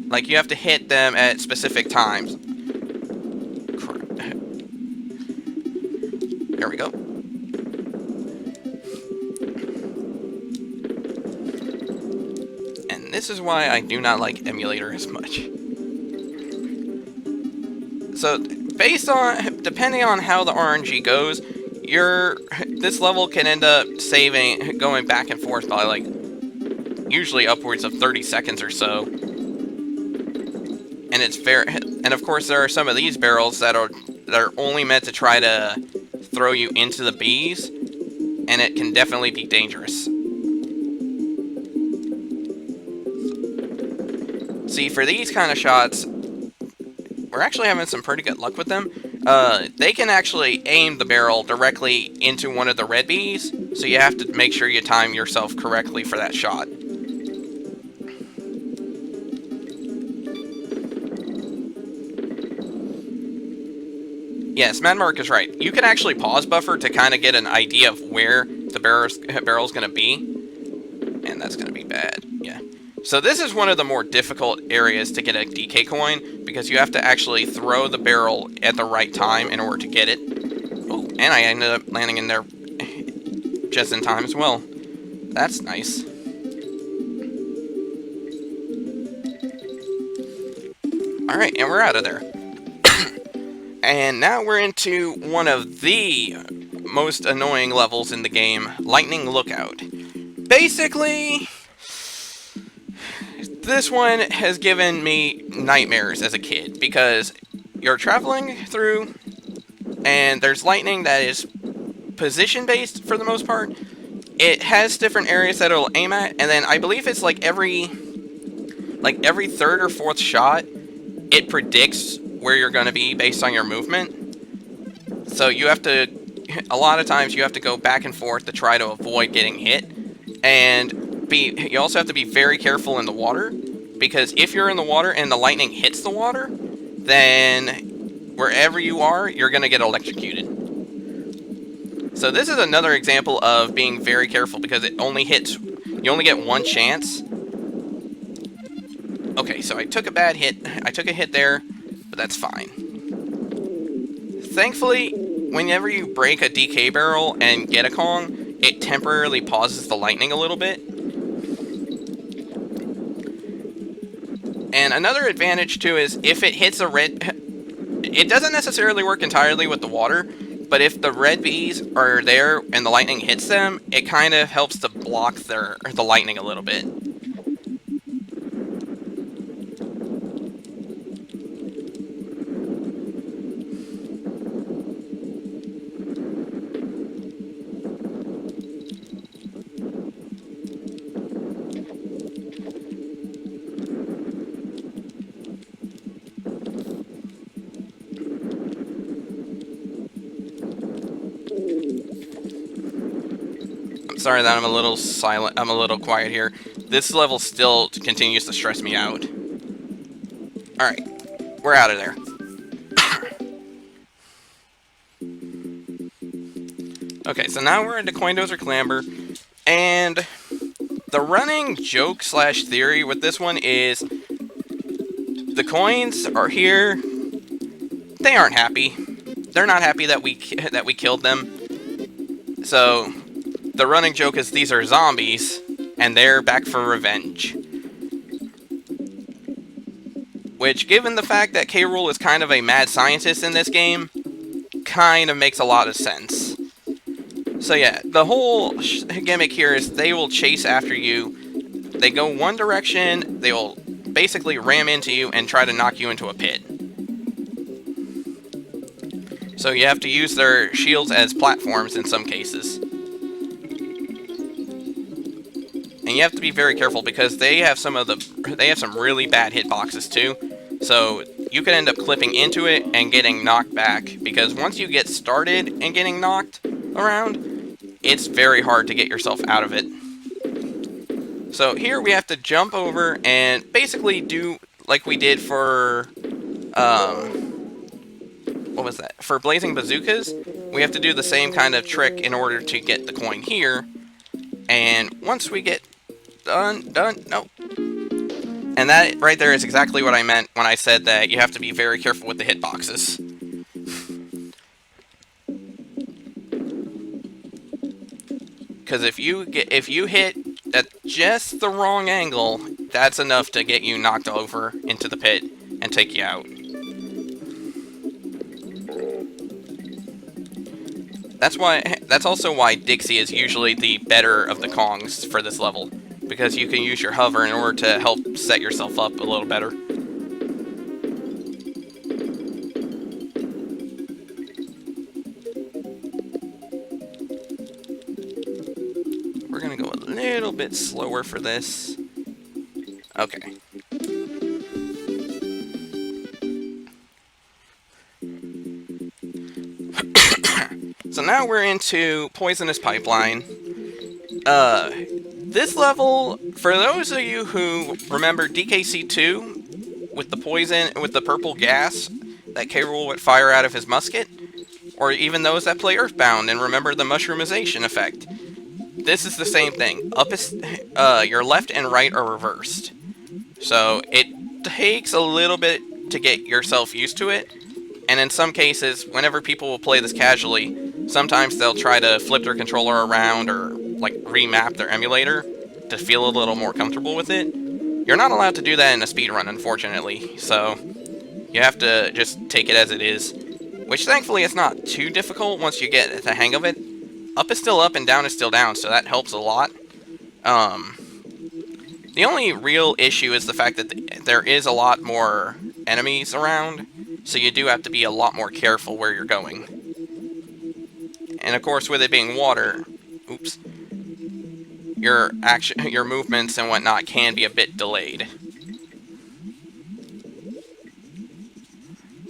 like, you have to hit them at specific times. There we go. And this is why I do not like emulator as much. So, depending on how the RNG goes, this level can end up going back and forth by, like, usually upwards of 30 seconds or so. And of course there are some of these barrels that are only meant to try to throw you into the bees, and it can definitely be dangerous. See, for these kind of shots, we're actually having some pretty good luck with them. They can actually aim the barrel directly into one of the red bees, so you have to make sure you time yourself correctly for that shot. Yes, Mad Mark is right. You can actually pause buffer to kind of get an idea of where the barrel's going to be. And that's going to be bad, yeah. So this is one of the more difficult areas to get a DK coin, because you have to actually throw the barrel at the right time in order to get it. Oh, and I ended up landing in there just in time as well. That's nice. Alright, and we're out of there. And now we're into one of the most annoying levels in the game, Lightning Lookout. Basically, this one has given me nightmares as a kid, because you're traveling through, and there's lightning that is position-based for the most part. It has different areas that it'll aim at, and then I believe it's like every third or fourth shot, it predicts where you're going to be based on your movement. So you have to, a lot of times you have to go back and forth to try to avoid getting hit. And you also have to be very careful in the water, because if you're in the water and the lightning hits the water, then wherever you are, you're going to get electrocuted. So this is another example of being very careful, because you only get one chance. Okay, so I took a bad hit. I took a hit there, but that's fine. Thankfully, whenever you break a DK barrel and get a Kong, it temporarily pauses the lightning a little bit. And another advantage too is if it hits a red, it doesn't necessarily work entirely with the water, but if the red bees are there and the lightning hits them, it kind of helps to block the lightning a little bit. Sorry that I'm a little silent. I'm a little quiet here. This level still continues to stress me out. Alright, we're out of there. Okay, so now we're into Coindozer Clamber, and the running joke slash theory with this one is the coins are here. They aren't happy. They're not happy that we killed them. So the running joke is these are zombies, and they're back for revenge. Which, given the fact that K. Rool is kind of a mad scientist in this game, kind of makes a lot of sense. So yeah, the whole gimmick here is they will chase after you. They go one direction, they will basically ram into you and try to knock you into a pit. So you have to use their shields as platforms in some cases. And you have to be very careful because they have some really bad hitboxes too. So you could end up clipping into it and getting knocked back, because once you get started and getting knocked around, it's very hard to get yourself out of it. So here we have to jump over and basically do like we did for what was that? For blazing bazookas, we have to do the same kind of trick in order to get the coin here. And once we get no. And that right there is exactly what I meant when I said that you have to be very careful with the hitboxes. Because if you hit at just the wrong angle, that's enough to get you knocked over into the pit and take you out. That's also why Dixie is usually the better of the Kongs for this level, because you can use your hover in order to help set yourself up a little better. We're gonna go a little bit slower for this. Okay. So now we're into Poisonous Pipeline. This level, for those of you who remember DKC2 with the poison, with the purple gas that K. Rool would fire out of his musket, or even those that play Earthbound and remember the mushroomization effect, this is the same thing. Your left and right are reversed. So it takes a little bit to get yourself used to it, and in some cases, whenever people will play this casually, sometimes they'll try to flip their controller around or like remap their emulator to feel a little more comfortable with it. You're not allowed to do that in a speedrun, unfortunately, so you have to just take it as it is, which thankfully is not too difficult once you get the hang of it. Up is still up and down is still down, so that helps a lot. The only real issue is the fact that there is a lot more enemies around, so you do have to be a lot more careful where you're going. And of course, with it being water, oops, your movements and whatnot can be a bit delayed.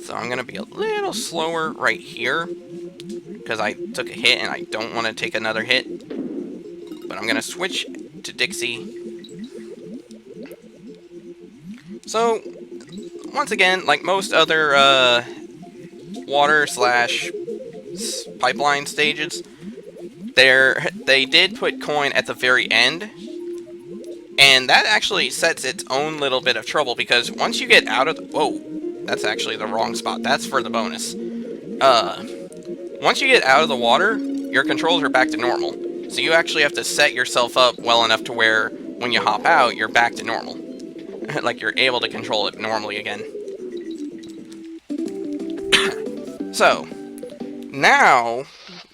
So I'm gonna be a little slower right here, because I took a hit and I don't want to take another hit. But I'm gonna switch to Dixie. So, once again, like most other water slash pipeline stages, they did put coin at the very end, and that actually sets its own little bit of trouble, because once you get out of the, whoa, that's actually the wrong spot, that's for the bonus. Once you get out of the water, your controls are back to normal, so you actually have to set yourself up well enough to where when you hop out, you're back to normal. Like you're able to control it normally again. So, now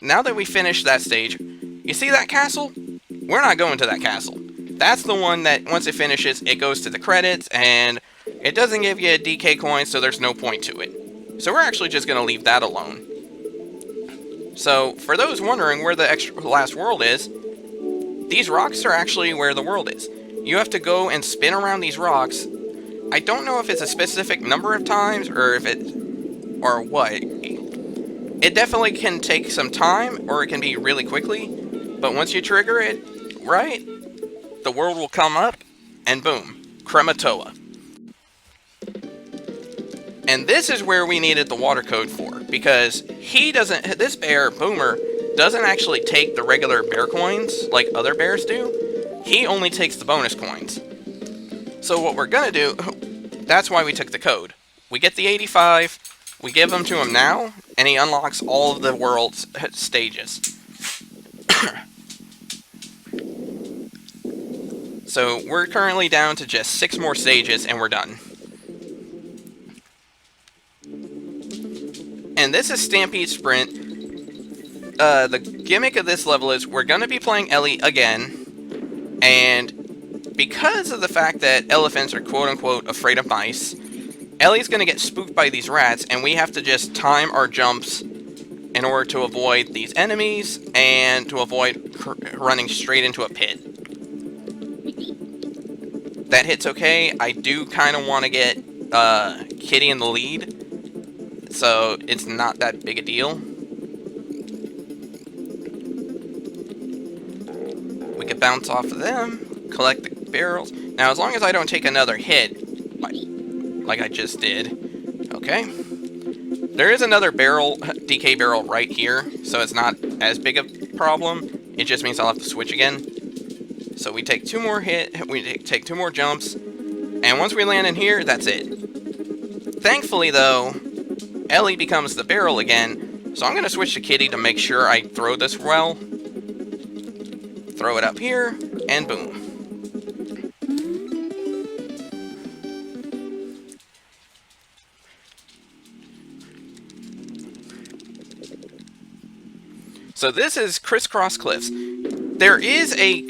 that we finished that stage, you see that castle? We're not going to that castle. That's the one that, once it finishes, it goes to the credits, and it doesn't give you a DK coin, so there's no point to it. So we're actually just going to leave that alone. So, for those wondering where the last world is, these rocks are actually where the world is. You have to go and spin around these rocks. I don't know if it's a specific number of times, or if or what. It definitely can take some time, or it can be really quickly, but once you trigger it, right, the world will come up, and boom, Krematoa. And this is where we needed the water code for, because this bear, Boomer, doesn't actually take the regular bear coins like other bears do. He only takes the bonus coins. So what we're gonna do, that's why we took the code. We get the 85, we give them to him now, and he unlocks all of the world's stages. So we're currently down to just 6 more stages and we're done. And this is Stampede Sprint. the gimmick of this level is we're going to be playing Ellie again, and because of the fact that elephants are quote-unquote afraid of mice, Ellie's going to get spooked by these rats, and we have to just time our jumps in order to avoid these enemies and to avoid running straight into a pit. That hit's okay. I do kind of want to get Kitty in the lead, so it's not that big a deal. We could bounce off of them, collect the barrels. Now, as long as I don't take another hit, like I just did, okay. There is another barrel, DK barrel right here, so it's not as big a problem. It just means I'll have to switch again. So we take 2 more take 2 more jumps, and once we land in here, that's it. Thankfully, though, Ellie becomes the barrel again, so I'm going to switch to Kitty to make sure I throw this well. Throw it up here, and boom. So this is Crisscross Cliffs. There is a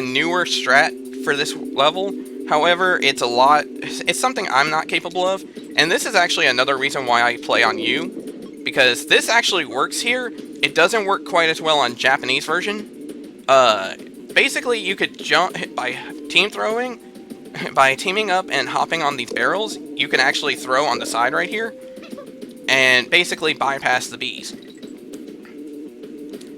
newer strat for this level. However, it's something I'm not capable of. And this is actually another reason why I play on you, because this actually works here. It doesn't work quite as well on Japanese version. Basically, you could jump by teaming up and hopping on these barrels. You can actually throw on the side right here, and basically bypass the bees.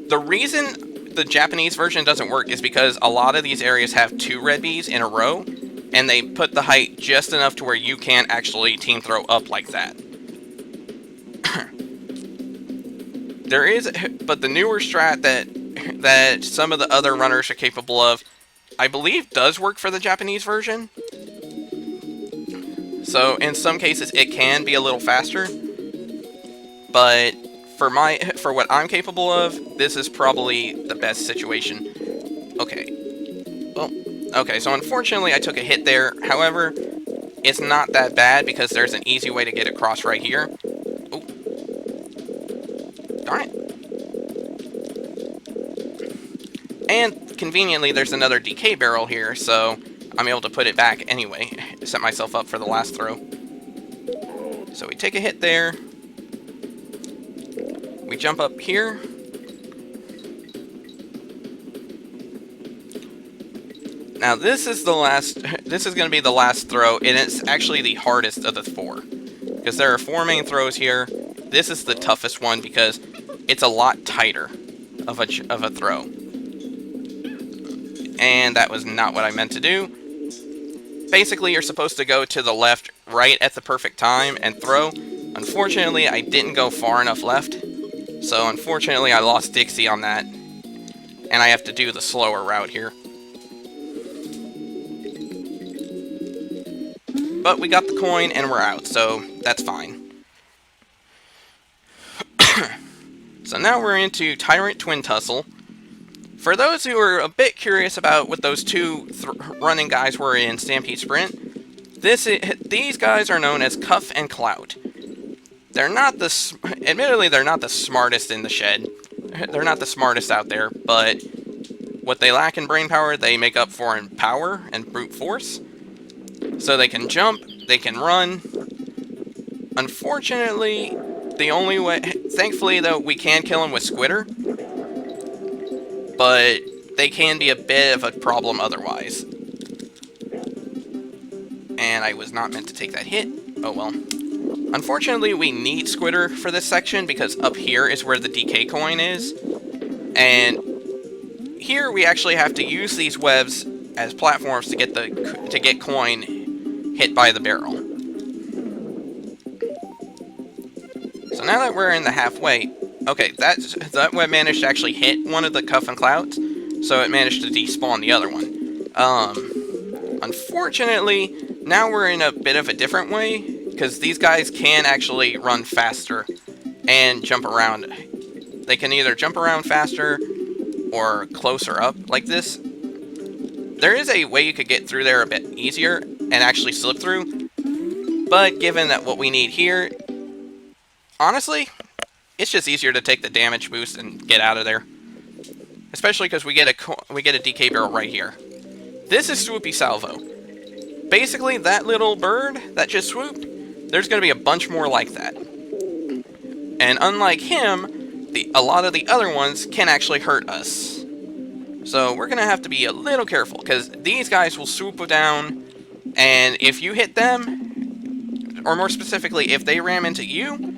The reason the Japanese version doesn't work is because a lot of these areas have 2 red bees in a row, and they put the height just enough to where you can't actually team throw up like that. But the newer strat that some of the other runners are capable of, I believe does work for the Japanese version. So in some cases it can be a little faster, but for what I'm capable of, this is probably the best situation. Okay. Well, okay, so unfortunately I took a hit there. However, it's not that bad because there's an easy way to get across right here. Oh. Darn it. And conveniently, there's another DK barrel here, so I'm able to put it back anyway. Set myself up for the last throw. So we take a hit there. We jump up here. Now this is going to be the last throw, and it's actually the hardest of the 4. Because there are 4 main throws here. This is the toughest one because it's a lot tighter of a throw. And that was not what I meant to do. Basically, you're supposed to go to the left right at the perfect time and throw. Unfortunately, I didn't go far enough left. So unfortunately, I lost Dixie on that. And I have to do the slower route here. But we got the coin and we're out, so that's fine. So now we're into Tyrant Twin Tussle. For those who are a bit curious about what those 2 running guys were in Stampede Sprint, these guys are known as Cuff and Clout. Admittedly, they're not the smartest in the shed. They're not the smartest out there, but what they lack in brain power, they make up for in power and brute force. So they can jump, they can run. Unfortunately, thankfully though, we can kill them with Squitter. But they can be a bit of a problem otherwise. And I was not meant to take that hit. Oh well. Unfortunately, we need Squitter for this section because up here is where the DK coin is. And here we actually have to use these webs as platforms to get coin hit by the barrel. So now that we're in the halfway, okay, that web managed to actually hit one of the Cuff and Clouts, so it managed to despawn the other one. Unfortunately, now we're in a bit of a different way, because these guys can actually run faster and jump around. They can either jump around faster or closer up like this. There is a way you could get through there a bit easier and actually slip through, but given that what we need here, honestly, it's just easier to take the damage boost and get out of there. Especially because we get a DK barrel right here. This is Swoopy Salvo. Basically, that little bird that just swooped, there's going to be a bunch more like that. And unlike him, a lot of the other ones can actually hurt us. So we're going to have to be a little careful, because these guys will swoop down, and if you hit them, or more specifically, if they ram into you,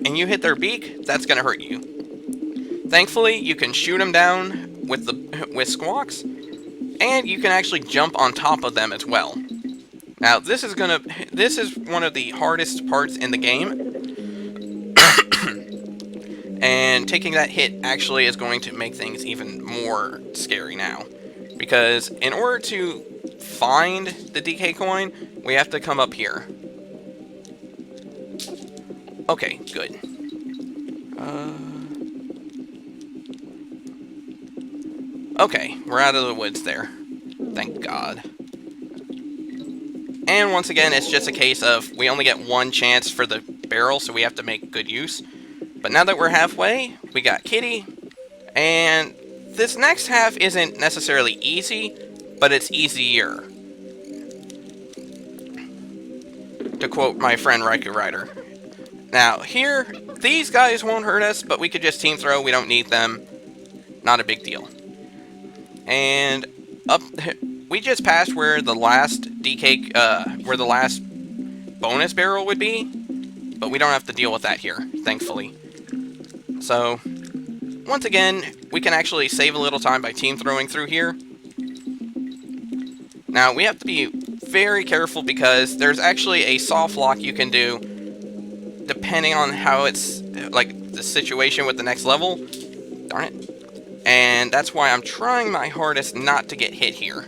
and you hit their beak, that's going to hurt you. Thankfully, you can shoot them down with squawks, and you can actually jump on top of them as well. Now, this is one of the hardest parts in the game, and taking that hit actually is going to make things even more scary now, because in order to find the DK coin, we have to come up here. Okay, good. Okay, we're out of the woods there. Thank God. And once again, it's just a case of we only get one chance for the barrel, so we have to make good use. But now that we're halfway, we got Kitty, and this next half isn't necessarily easy, but it's easier. To quote my friend Raikou Rider. Now, here, these guys won't hurt us, but we could just team throw, we don't need them. Not a big deal. And up, we just passed where the last DK, where the last bonus barrel would be, but we don't have to deal with that here, thankfully. So, once again, we can actually save a little time by team throwing through here. Now, we have to be very careful because there's actually a soft lock you can do depending on how it's, like, the situation with the next level. Darn it. And that's why I'm trying my hardest not to get hit here.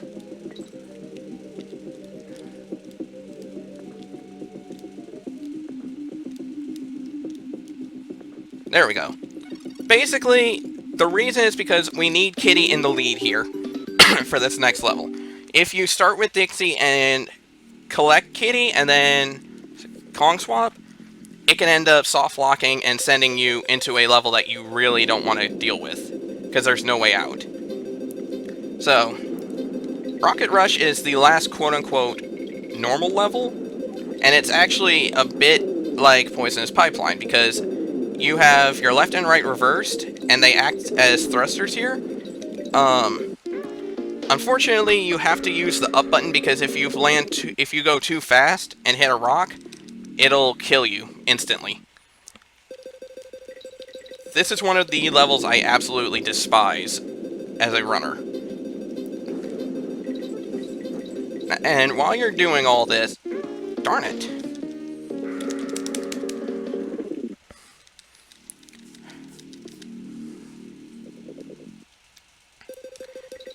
There we go. Basically, the reason is because we need Kitty in the lead here for this next level. If you start with Dixie and collect Kitty and then Kong swap, it can end up soft locking and sending you into a level that you really don't want to deal with, because there's no way out. So, Rocket Rush is the last quote-unquote normal level, and it's actually a bit like Poisonous Pipeline, because you have your left and right reversed, and they act as thrusters here. Unfortunately, you have to use the up button, because if you go too fast and hit a rock, it'll kill you instantly. This is one of the levels I absolutely despise as a runner. And while you're doing all this, darn it.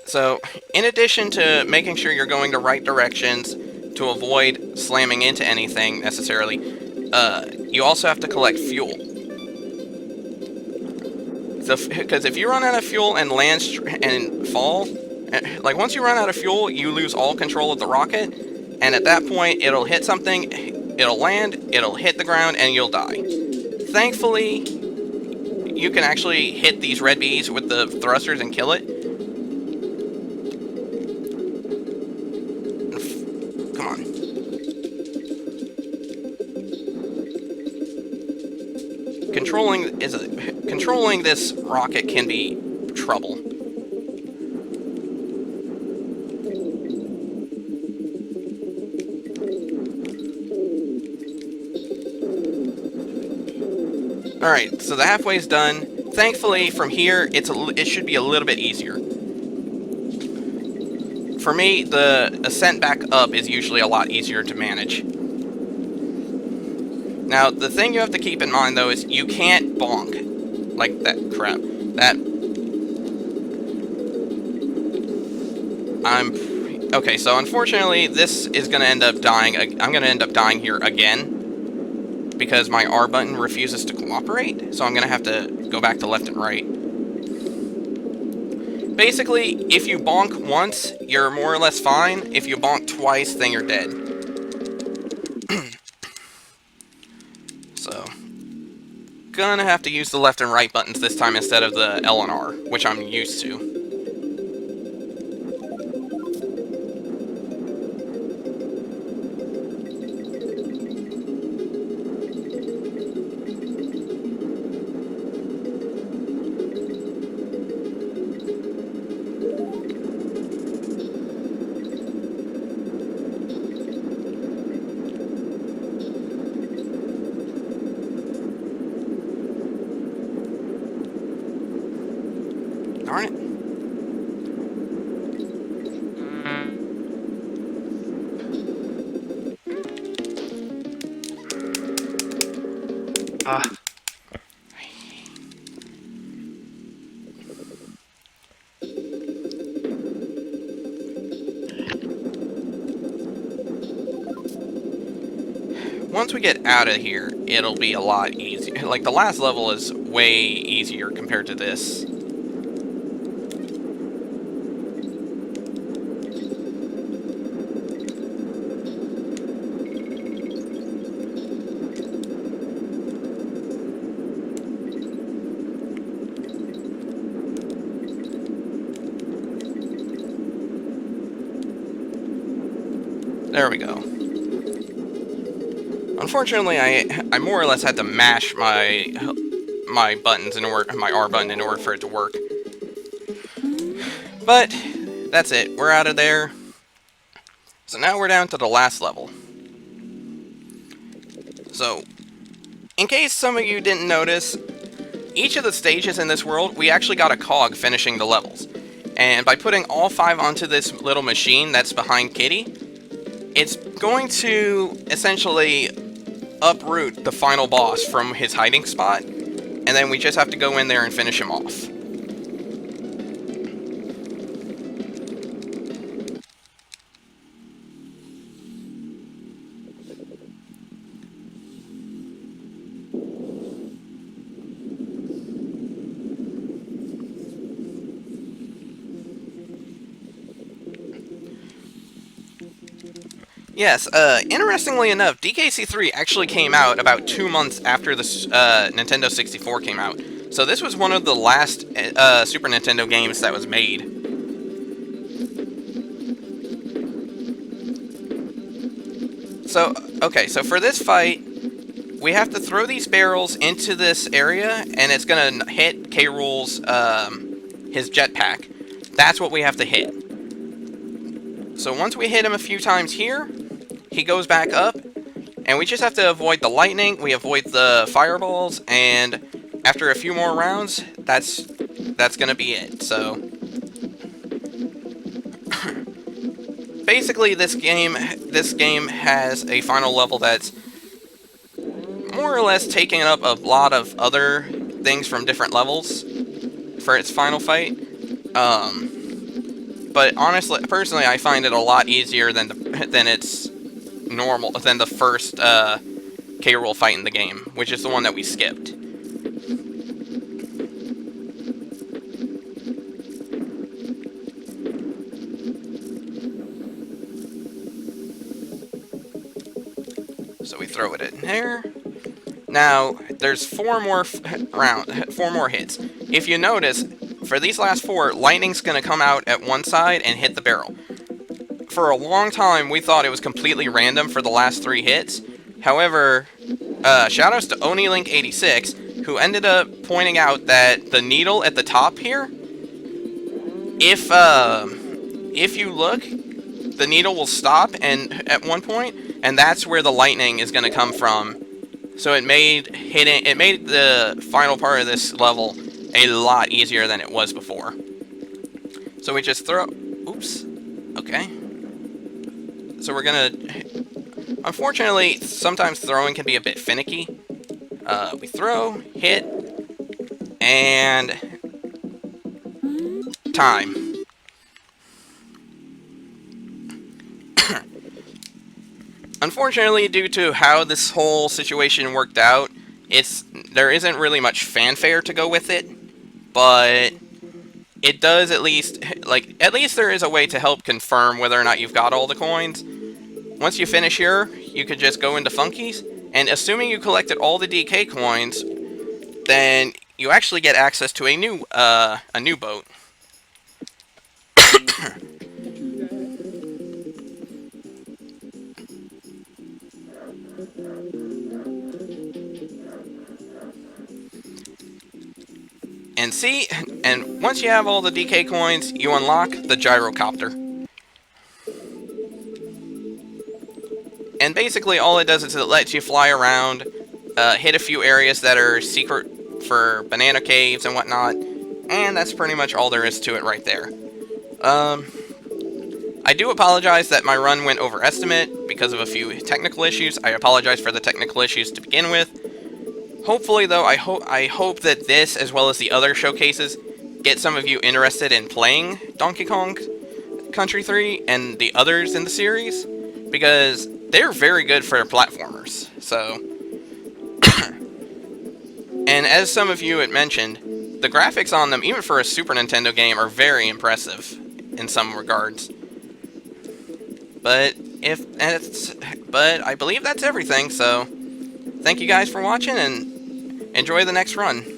So, in addition to making sure you're going the right directions to avoid slamming into anything necessarily, you also have to collect fuel. Because if you run out of fuel and fall, like once you run out of fuel, you lose all control of the rocket, and at that point, it'll hit something, it'll land, it'll hit the ground, and you'll die. Thankfully, you can actually hit these red bees with the thrusters and kill it. Come on. Controlling this rocket can be trouble. Alright, so the halfway's done. Thankfully, from here, it should be a little bit easier. For me, the ascent back up is usually a lot easier to manage. Now, the thing you have to keep in mind, though, is you can't bonk. Like that crap. Okay, so unfortunately, this is going to end up dying. I'm going to end up dying here again, because my R button refuses to cooperate, so I'm going to have to go back to left and right. Basically, if you bonk once, you're more or less fine. If you bonk twice, then you're dead. So, gonna have to use the left and right buttons this time instead of the L and R, which I'm used to. Darn it. Ah. Once we get out of here, it'll be a lot easier. Like, the last level is way easier compared to this. There we go. Unfortunately, I more or less had to mash my buttons in order, my R button in order for it to work. But that's it. We're out of there. So now we're down to the last level. So, in case some of you didn't notice, each of the stages in this world, we actually got a cog finishing the levels. And by putting all 5 onto this little machine that's behind Kitty, it's going to essentially uproot the final boss from his hiding spot, and then we just have to go in there and finish him off. Yes, interestingly enough, DKC3 actually came out about 2 months after the Nintendo 64 came out. So this was one of the last Super Nintendo games that was made. So, okay, so for this fight, we have to throw these barrels into this area, and it's gonna hit K. Rool's, his jetpack. That's what we have to hit. So once we hit him a few times here, he goes back up, and we just have to avoid the lightning, we avoid the fireballs, and after a few more rounds, that's gonna be it. So basically this game has a final level that's more or less taking up a lot of other things from different levels for its final fight. But honestly, personally, I find it a lot easier than the first K. Rool fight in the game, which is the one that we skipped. So we throw it in there. Now there's 4 more hits. If you notice, for these last 4, lightning's gonna come out at one side and hit the barrel. For a long time, we thought it was completely random for the last 3 hits. However, shoutouts to OniLink86, who ended up pointing out that the needle at the top here, if you look, the needle will stop and at one point, and that's where the lightning is going to come from. So it made the final part of this level a lot easier than it was before. So we just throw. Oops. Okay. So we're gonna. Unfortunately, sometimes throwing can be a bit finicky. We throw, hit, and time. Unfortunately, due to how this whole situation worked out, there isn't really much fanfare to go with it, but it does at least there is a way to help confirm whether or not you've got all the coins. Once you finish here, you could just go into Funkies, and assuming you collected all the DK coins, then you actually get access to a new boat. And see, and once you have all the DK coins, you unlock the gyrocopter. And basically all it does is it lets you fly around, hit a few areas that are secret for banana caves and whatnot, and that's pretty much all there is to it right there. I do apologize that my run went over estimate because of a few technical issues. I apologize for the technical issues to begin with. Hopefully, though, I hope that this, as well as the other showcases, get some of you interested in playing Donkey Kong Country 3 and the others in the series, because they're very good for platformers. So, and as some of you had mentioned, the graphics on them, even for a Super Nintendo game, are very impressive in some regards. But I believe that's everything. So, thank you guys for watching and enjoy the next run.